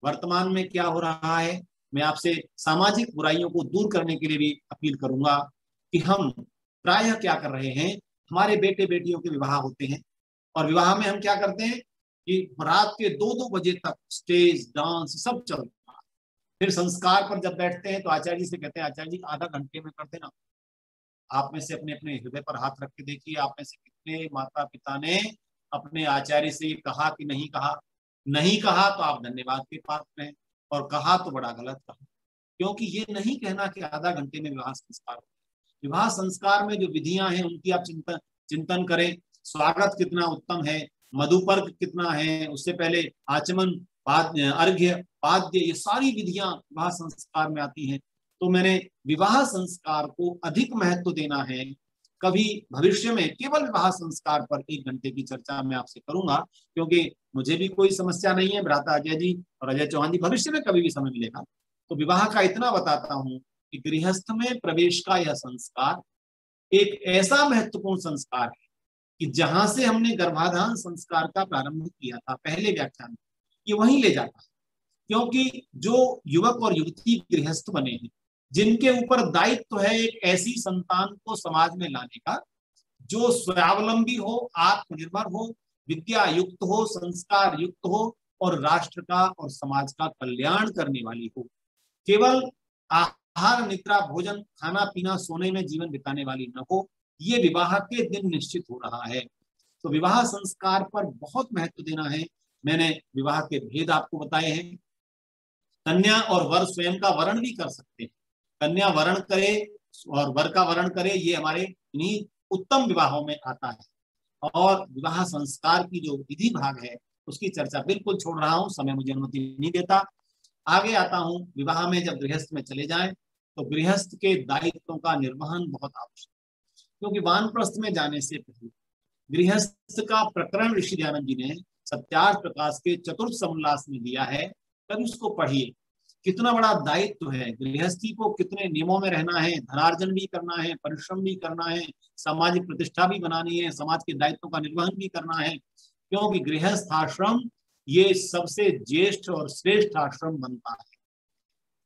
वर्तमान में क्या हो रहा है, मैं आपसे सामाजिक बुराइयों को दूर करने के लिए भी अपील करूंगा कि हम प्रायः क्या कर रहे हैं, हमारे बेटे बेटियों के विवाह होते हैं और विवाह में हम क्या करते हैं कि रात के 2-2 बजे तक स्टेज डांस सब चलता है। फिर संस्कार पर जब बैठते हैं तो आचार्य जी से कहते हैं, आचार्य जी आधा घंटे में कर देना। आप में से अपने अपने हृदय पर हाथ रख के देखिए, आप में से कितने माता पिता ने अपने आचार्य से ये कहा कि नहीं कहा? नहीं कहा तो आप धन्यवाद के पात्र हैं, और कहा तो बड़ा गलत कहा। क्योंकि ये नहीं कहना कि आधा घंटे में विवाह संस्कार। विवाह संस्कार में जो विधियां हैं उनकी आप चिंतन करें। स्वागत कितना उत्तम है, मधुपर्क कितना है, उससे पहले आचमन, अर्घ्य, पाद्य, ये सारी विधियां विवाह संस्कार में आती हैं। तो मैंने विवाह संस्कार को अधिक महत्व देना है। कभी भविष्य में केवल विवाह संस्कार पर 1 घंटे की चर्चा मैं आपसे करूंगा, क्योंकि मुझे भी कोई समस्या नहीं है, भ्राता अजय जी और अजय चौहान जी भविष्य में कभी भी समय मिलेगा तो विवाह का इतना बताता हूं कि गृहस्थ में प्रवेश का यह संस्कार एक ऐसा महत्वपूर्ण संस्कार है कि जहां से हमने गर्भाधान संस्कार का प्रारंभ किया था पहले व्याख्यान में, ये वहीं ले जाता है। क्योंकि जो युवक और युवती गृहस्थ बने हैं, जिनके ऊपर दायित्व है एक ऐसी संतान को समाज में लाने का जो स्वावलंबी हो, आत्मनिर्भर हो, विद्या युक्त हो, संस्कार युक्त हो और राष्ट्र का और समाज का कल्याण करने वाली हो। केवल आहार, निद्रा, भोजन, खाना पीना, सोने में जीवन बिताने वाली न हो। ये विवाह के दिन निश्चित हो रहा है। तो विवाह संस्कार पर बहुत महत्व देना है। मैंने विवाह के भेद आपको बताए हैं। कन्या और वर स्वयं का वरण भी कर सकते हैं। कन्या वरण करे और वर का वरण करे, ये हमारे इन्हीं उत्तम विवाहों में आता है। और विवाह संस्कार की जो विधि भाग है उसकी चर्चा बिल्कुल छोड़ रहा हूं, समय मुझे अनुमति नहीं देता। आगे आता हूं, विवाह में जब गृहस्थ में चले जाएं तो गृहस्थ के दायित्वों का निर्वहन बहुत आवश्यक है। क्योंकि वानप्रस्थ में जाने से पहले गृहस्थ का प्रकरण ऋषि दयानंद जी ने सत्यार्थ प्रकाश के चतुर्थ समोल्लास में दिया है। कभी उसको पढ़िए, कितना बड़ा दायित्व है। गृहस्थी को कितने नियमों में रहना है, धनार्जन भी करना है, परिश्रम भी करना है, सामाजिक प्रतिष्ठा भी बनानी है, समाज के दायित्वों का निर्वहन भी करना है। क्योंकि गृहस्थ आश्रम ये सबसे ज्येष्ठ और श्रेष्ठ आश्रम बनता है।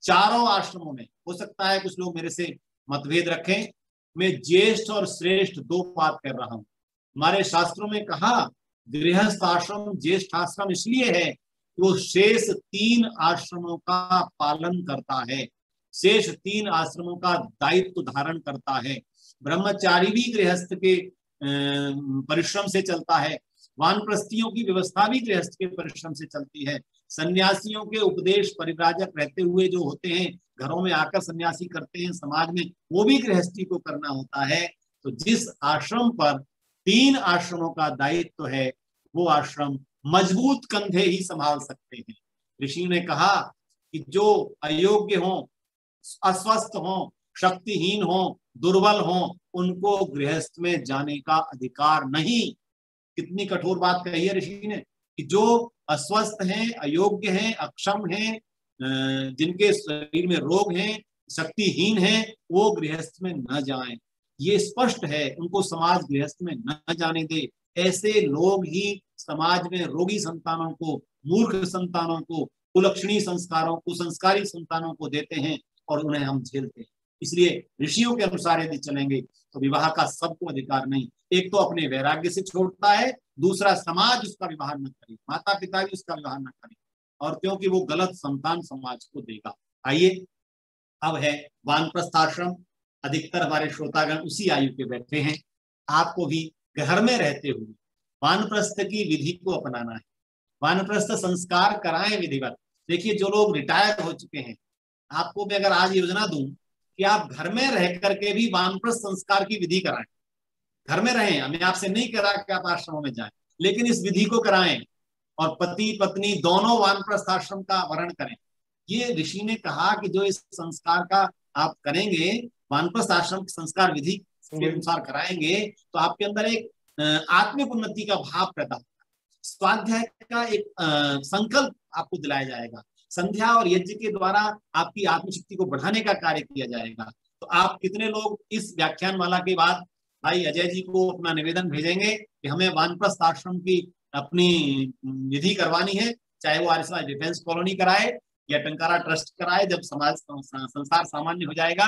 चारों आश्रमों में, हो सकता है कुछ लोग मेरे से मतभेद रखें, मैं ज्येष्ठ और श्रेष्ठ 2 बात कर रहा हूं। हमारे शास्त्रों में कहा गृहस्थ आश्रम ज्येष्ठ आश्रम इसलिए है वो शेष 3 आश्रमों का पालन करता है, शेष 3 आश्रमों का दायित्व धारण करता है। ब्रह्मचारी भी गृहस्थ के परिश्रम से चलता है, वानप्रस्थियों की व्यवस्था भी गृहस्थ के परिश्रम से चलती है, सन्यासियों के उपदेश परिव्राजक रहते हुए जो होते हैं, घरों में आकर सन्यासी करते हैं समाज में, वो भी गृहस्थी को करना होता है। तो जिस आश्रम पर 3 आश्रमों का दायित्व है वो आश्रम मजबूत कंधे ही संभाल सकते हैं। ऋषि ने कहा कि जो अयोग्य हो, अस्वस्थ हो, शक्तिहीन हो, दुर्बल हो, उनको गृहस्थ में जाने का अधिकार नहीं। कितनी कठोर बात कही है ऋषि ने कि जो अस्वस्थ हैं, अयोग्य हैं, अक्षम हैं, जिनके शरीर में रोग हैं, शक्तिहीन हैं, वो गृहस्थ में न जाएं। ये स्पष्ट है, उनको समाज गृहस्थ में न जाने दे। ऐसे लोग ही समाज में रोगी संतानों को, मूर्ख संतानों को, कुलक्षणी संस्कारों को, संस्कारी संतानों को देते हैं और उन्हें हम झेलते हैं। इसलिए ऋषियों के अनुसार यदि चलेंगे तो विवाह का सबको अधिकार नहीं। एक तो अपने वैराग्य से छोड़ता है, दूसरा समाज उसका विवाह न करे, माता पिता भी उसका विवाह न करे, और क्योंकि वो गलत संतान समाज को देगा। आइए, अब है वानप्रस्थ आश्रम। अधिकतर हमारे श्रोतागण उसी आयु के बैठे हैं। आपको भी घर में रहते हुए वानप्रस्थ की विधि को अपनाना है। वानप्रस्थ संस्कार कराएं विधिवत। देखिए, जो लोग रिटायर हो चुके हैं, आपको मैं अगर आज योजना दूं कि आप घर में रह करके भी वानप्रस्थ संस्कार की विधि कराएं, घर में रहें, हमें आपसे नहीं करा कि आप आश्रमों में जाएं, लेकिन इस विधि को कराएं और पति पत्नी दोनों वानप्रस्थ आश्रम का वर्ण करें। ये ऋषि ने कहा कि जो इस संस्कार का आप करेंगे, वानप्रस्थ आश्रम की संस्कार विधि के अनुसार कराएंगे, तो आपके अंदर एक आत्मिक उन्नति का भाव पैदा होगा, स्वाध्याय का एक संकल्प आपको दिलाया जाएगा। संध्या और यज्ञ के द्वारा आपकी आत्मशक्ति को बढ़ाने का कार्य किया जाएगा। तो आप कितने लोग इस व्याख्यानमाला के बाद भाई अजय जी को अपना निवेदन भेजेंगे कि हमें वानप्रस्थ आश्रम की अपनी निधि करवानी है, चाहे वो आर्य समाज डिफेंस कॉलोनी कराए या टंकारा ट्रस्ट कराए, जब समाज संसार सामान्य हो जाएगा।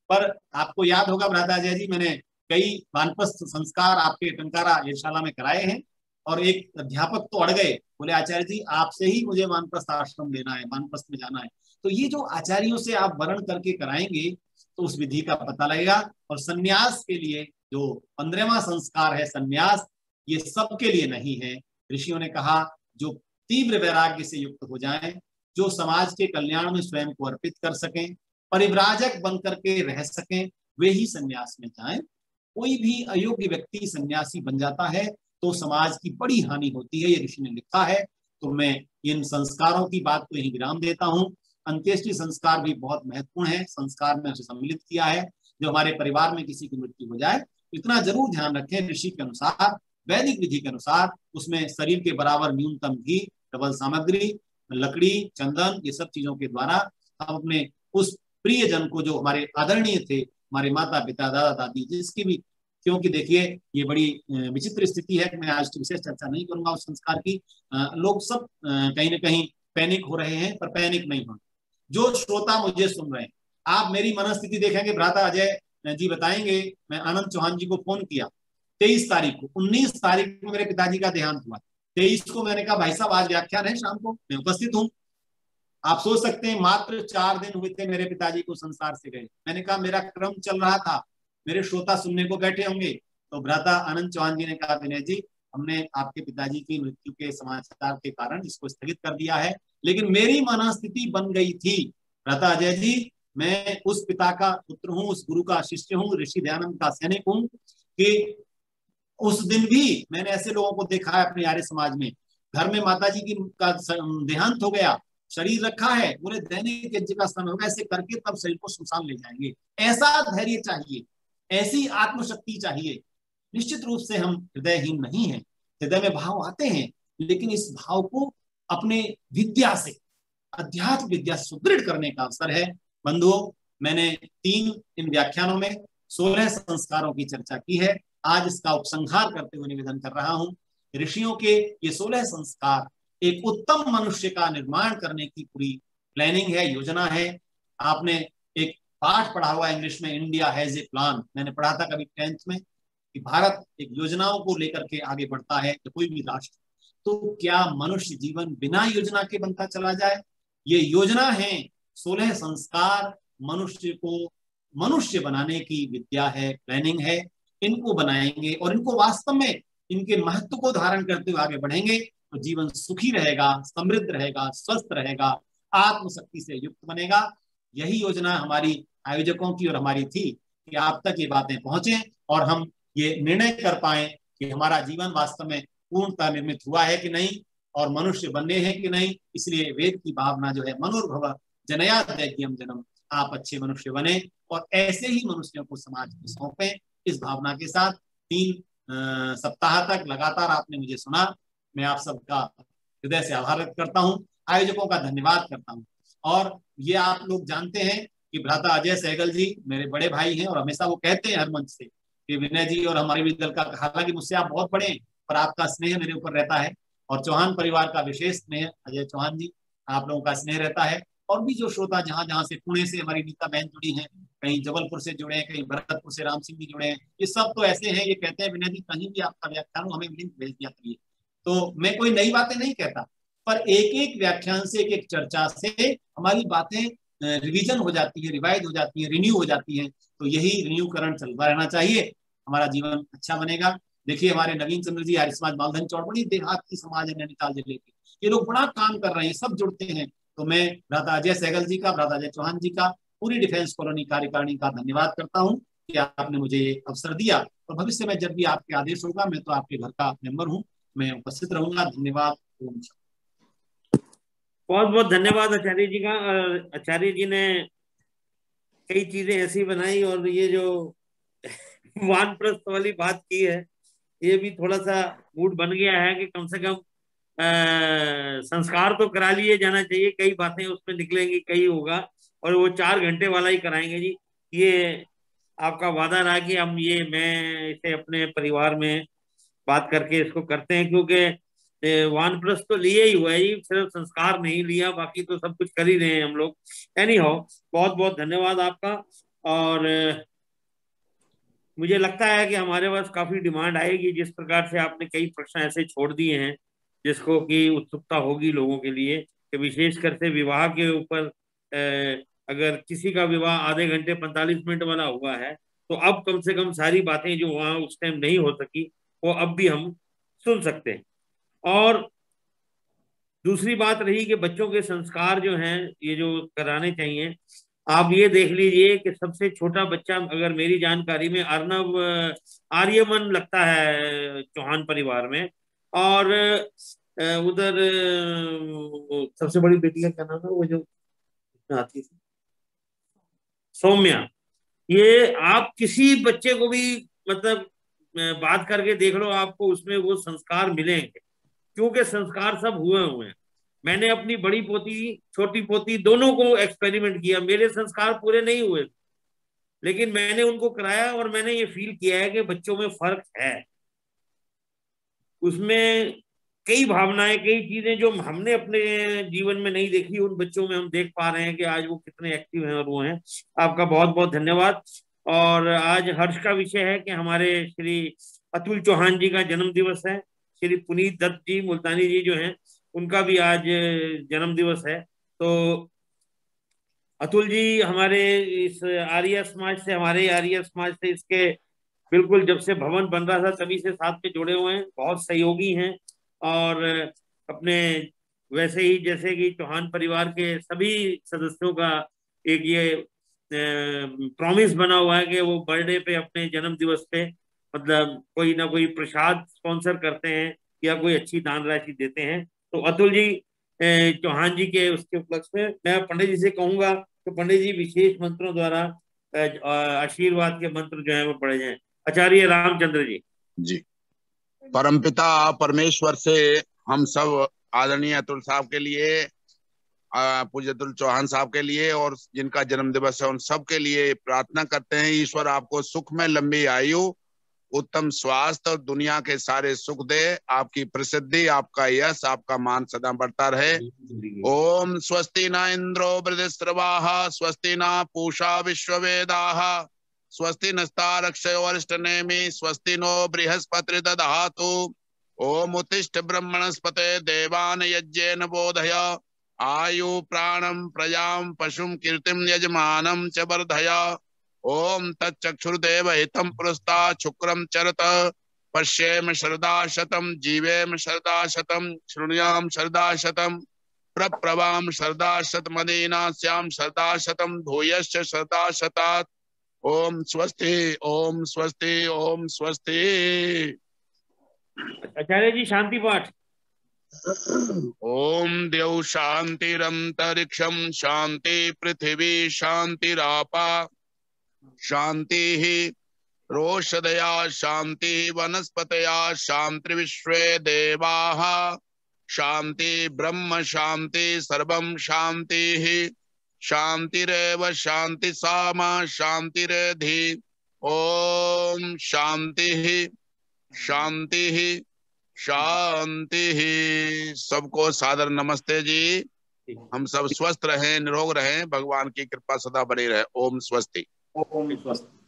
पर आपको याद होगा भ्राता अजय जी, मैंने कई वानप्रस्थ संस्कार आपके टंकारा यशाला में कराए हैं, और एक अध्यापक तो अड़ गए, बोले आचार्य जी आपसे ही मुझे वानप्रस्थ आश्रम लेना है, वानप्रस्थ में जाना है। तो ये जो आचार्यों से आप वर्ण करके कराएंगे तो उस विधि का पता लगेगा। और संन्यास के लिए जो 15वां संस्कार है संन्यास, ये सबके लिए नहीं है। ऋषियों ने कहा जो तीव्र वैराग्य से युक्त हो जाएं, जो समाज के कल्याण में स्वयं को अर्पित कर सकें, परिव्राजक बन करके रह सकें, वे ही संन्यास में जाएं। कोई भी अयोग्य व्यक्ति सन्यासी बन जाता है तो समाज की बड़ी हानि होती है, ये ऋषि ने लिखा है। तो मैं इन संस्कारों की बात को यही विराम देता हूँ। अंत्येष्टि संस्कार भी बहुत महत्वपूर्ण है, संस्कार में उसे सम्मिलित किया है। जो हमारे परिवार में किसी की मृत्यु हो जाए, इतना जरूर ध्यान रखें ऋषि के अनुसार, वैदिक विधि के अनुसार, उसमें शरीर के बराबर न्यूनतम घी, डबल सामग्री, लकड़ी, चंदन, ये सब चीजों के द्वारा हम अपने उस प्रिय जन को, जो हमारे आदरणीय थे, हमारे माता पिता, दादा दादी, जिसकी भी, क्योंकि देखिए ये बड़ी विचित्र स्थिति है कि मैं आज की विशेष चर्चा नहीं करूंगा उस संस्कार की। लोग सब कहीं ना कहीं पैनिक हो रहे हैं, पर पैनिक नहीं हो। जो श्रोता मुझे सुन रहे हैं, आप मेरी मनस्थिति देखेंगे, भ्राता अजय जी बताएंगे। मैं आनंद चौहान जी को फोन किया 23 तारीख को, 19 तारीख को मेरे पिताजी का देहांत हुआ। 23 को मैंने कहा भाई साहब आज व्याख्यान है शाम को, मैं उपस्थित हूँ। आप सोच सकते हैं मात्र 4 दिन हुए थे मेरे पिताजी को संसार से गए। मैंने कहा मेरा क्रम चल रहा था, मेरे श्रोता सुनने को बैठे होंगे। तो भ्राता आनंद चौहान जी ने कहा विनय जी हमने आपके पिताजी की मृत्यु के समाचार के कारण इसको स्थगित कर दिया है, लेकिन मेरी मनस्थिति बन गई थी भ्राता अजय जी, मैं उस पिता का पुत्र हूँ, उस गुरु का शिष्य हूँ, ऋषि दयानंद का सैनिक हूँ, कि उस दिन भी मैंने ऐसे लोगों को देखा है अपने आर्य समाज में, घर में माता जी की का देहांत हो गया, शरीर रखा है, बोले दैनिक यज्ञ का समय होगा, ऐसे करके तब शरीर को शमशान ले जाएंगे। ऐसा धैर्य चाहिए, ऐसी आत्मशक्ति चाहिए। निश्चित रूप से हम हृदयहीन नहीं हैं, हृदय में भाव आते हैं, लेकिन इस भाव को अपने विद्या से, अध्यात्म विद्या सुदृढ़ करने का अवसर है। बंधुओं, मैंने 3 इन व्याख्यानों में 16 संस्कारों की चर्चा की है। आज इसका उपसंहार करते हुए निवेदन कर रहा हूं, ऋषियों के ये 16 संस्कार एक उत्तम मनुष्य का निर्माण करने की पूरी प्लानिंग है, योजना है। आपने एक पाठ पढ़ा हुआ इंग्लिश में, इंडिया हैज ए प्लान। मैंने पढ़ा था कभी 10th में कि भारत एक योजनाओं को लेकर के आगे बढ़ता है, कि कोई भी राष्ट्र। तो क्या मनुष्य जीवन बिना योजना के बनता चला जाए? ये योजना है, 16 संस्कार मनुष्य को मनुष्य बनाने की विद्या है, प्लानिंग है। इनको बनाएंगे और इनको वास्तव में इनके महत्व को धारण करते हुए आगे बढ़ेंगे तो जीवन सुखी रहेगा, समृद्ध रहेगा, स्वस्थ रहेगा, आत्मशक्ति से युक्त बनेगा। यही योजना हमारी आयोजकों की और हमारी थी कि आप तक ये बातें पहुंचे और हम ये निर्णय कर पाए कि हमारा जीवन वास्तव में पूर्णतः निर्मित हुआ है कि नहीं और मनुष्य बनने हैं कि नहीं। इसलिए वेद की भावना जो है, मनोर्भव जनया दैज्ञम जन्म, आप अच्छे मनुष्य बने और ऐसे ही मनुष्यों को समाज को सौंपें। इस भावना के साथ 3 सप्ताह तक लगातार आपने मुझे सुना, मैं आप सबका हृदय से आभार व्यक्त करता हूँ, आयोजकों का धन्यवाद करता हूँ। और ये आप लोग जानते हैं कि भ्राता अजय सहगल जी मेरे बड़े भाई हैं और हमेशा वो कहते हैं हर मंच से कि विनय जी और हमारे भी दल का, हालांकि मुझसे आप बहुत बड़े हैं पर आपका स्नेह मेरे ऊपर रहता है और चौहान परिवार का विशेष स्नेह, अजय चौहान जी आप लोगों का स्नेह रहता है। और भी जो श्रोता जहां जहां से, पुणे से हमारी नीता बहन जुड़ी हैं, कहीं जबलपुर से जुड़े हैं, कहीं भरतपुर से राम सिंह जी जुड़े हैं, ये सब तो ऐसे हैं, ये कहते हैं विनय जी कहीं भी आपका व्याख्यान हो हमें लिंक भेज दिया करिए। तो मैं कोई नई बातें नहीं कहता, पर एक एक व्याख्यान से, एक एक चर्चा से हमारी बातें रिवीजन हो जाती है, रिवाइज हो जाती है, रिन्यू हो जाती है। तो यही रिन्यूकरण चलता रहना चाहिए, हमारा जीवन अच्छा बनेगा। देखिए हमारे नवीन चंद्र जी आर्य समाज मालधन चौड़, बड़ी देहात की समाज है नैनीताल जिले की, ये लोग बड़ा काम कर रहे हैं, सब जुड़ते हैं। तो मैं भ्राता अजय सहगल जी का, भ्राता अजय चौहान जी का, पूरी डिफेंस कॉलोनी कार्यकारिणी का धन्यवाद करता हूँ कि आपने मुझे ये अवसर दिया। और भविष्य में जब भी आपके आदेश होगा, मैं तो आपके घर का मेंबर हूँ, मैं उपस्थित रहूंगा। धन्यवाद। बहुत बहुत धन्यवाद आचार्य जी का। आचार्य जी ने कई चीजें ऐसी बनाई और ये जो वानप्रस्थ वाली बात की है, ये भी थोड़ा सा मूड बन गया है कि कम से कम संस्कार तो करा लिए जाना चाहिए, कई बातें उसमें निकलेंगी, कई होगा, और वो 4 घंटे वाला ही कराएंगे जी। ये आपका वादा रहा कि हम मैं इसे अपने परिवार में बात करके इसको करते हैं, क्योंकि वानप्रस्थ तो लिए ही हुआ है जी, सिर्फ संस्कार नहीं लिया, बाकी तो सब कुछ कर ही रहे हैं हम लोग। एनी हाउ, बहुत बहुत धन्यवाद आपका। और मुझे लगता है कि हमारे पास काफी डिमांड आएगी, जिस प्रकार से आपने कई प्रश्न ऐसे छोड़ दिए हैं जिसको कि उत्सुकता होगी लोगों के लिए, कि विशेष कर से विवाह के ऊपर अगर किसी का विवाह आधे घंटे 45 मिनट वाला हुआ है, तो अब कम से कम सारी बातें जो वहां उस टाइम नहीं हो सकी वो अब भी हम सुन सकते हैं। और दूसरी बात रही कि बच्चों के संस्कार जो हैं ये जो कराने चाहिए, आप ये देख लीजिए कि सबसे छोटा बच्चा, अगर मेरी जानकारी में अर्नव आर्यमन लगता है चौहान परिवार में, और उधर सबसे बड़ी बेटी का क्या नाम है वो जो आती थी, सौम्या। ये आप किसी बच्चे को भी मतलब बात करके देख लो, आपको उसमें वो संस्कार मिलेंगे, क्योंकि संस्कार सब हुए हुए हैं। मैंने अपनी बड़ी पोती छोटी पोती दोनों को एक्सपेरिमेंट किया, मेरे संस्कार पूरे नहीं हुए, लेकिन मैंने उनको कराया और मैंने ये फील किया है कि बच्चों में फर्क है। उसमें कई भावनाएं, कई चीजें जो हमने अपने जीवन में नहीं देखी, उन बच्चों में हम देख पा रहे हैं कि आज वो कितने एक्टिव हैं और वो हैं। आपका बहुत बहुत धन्यवाद। और आज हर्ष का विषय है कि हमारे श्री अतुल चौहान जी का जन्म दिवस है। श्री पुनीत दत्त जी मुल्तानी जी जो हैं, उनका भी आज जन्म दिवस है। तो अतुल जी हमारे इस आर्य समाज से, हमारे आर्य समाज से इसके बिल्कुल जब से भवन बन रहा था तभी से साथ में जुड़े हुए हैं, बहुत सहयोगी हैं। और अपने वैसे ही जैसे कि चौहान परिवार के सभी सदस्यों का एक ये प्रॉमिस बना हुआ है कि वो बर्थडे पे, अपने जन्म दिवस पे, मतलब कोई ना कोई प्रसाद स्पॉन्सर करते हैं या कोई अच्छी दान राशि देते हैं। तो अतुल जी चौहान जी के उसके उपलक्ष्य में मैं पंडित जी से कहूंगा कि पंडित जी विशेष मंत्रों द्वारा आशीर्वाद के मंत्र जो है वो पढ़े जाएं। आचार्य रामचंद्र जी। जी। परमपिता परमेश्वर से हम सब आदरणीय अतुल साहब के लिए, पूज्य अतुल चौहान साहब के लिए, और जिनका जन्म दिवस है उन सब के लिए प्रार्थना करते हैं। ईश्वर आपको सुख में लंबी आयु, उत्तम स्वास्थ्य और दुनिया के सारे सुख दे। आपकी प्रसिद्धि, आपका यश, आपका मान सदा बढ़ता रहे। ओम स्वस्ति न इंद्रो वृद्धस्रवाः, स्वस्ति न पूषा विश्ववेदाः, स्वस्ति नस्तारक्षयो अरिष्टनेमि, स्वस्ति नो बृहस्पति दधातु। ओम उत्तिष्ठ ब्रह्मणस्पते देवान यज्ञेन बोधय, आयु प्राणं प्रजां पशुं कीर्तिं यजमानं च वर्धय। ओम तच्चक्षुर्देव हितं पुरस्तात् शुक्रं चरत, पश्येम शरदा शतं, जीवेम शरदा शतं, शृणुयाम शरदा शतं, प्रप्रवाम शरदा शतमदीना स्याम शरदा शतं, भूयश्च शरदा शतात्। ओम स्वस्ति, ओम स्वस्ति, ओम स्वस्ति। आचार्य जी शांति पाठ। ओम देव शांतिरंतरिक्षम शांति, पृथ्वी शांतिरापा शांति, रोषधया शांति, वनस्पतया शांति, विश्वे देवाः शांति, ब्रह्म शांति, सर्वं शांति, शांतिरेव शांति सामा शांतिरेधि। ओम शांति शांति शांति। सबको सादर नमस्ते जी। हम सब स्वस्थ रहें, निरोग रहें, भगवान की कृपा सदा बनी रहे। ओम स्वस्ति। ओम स्वस्ति।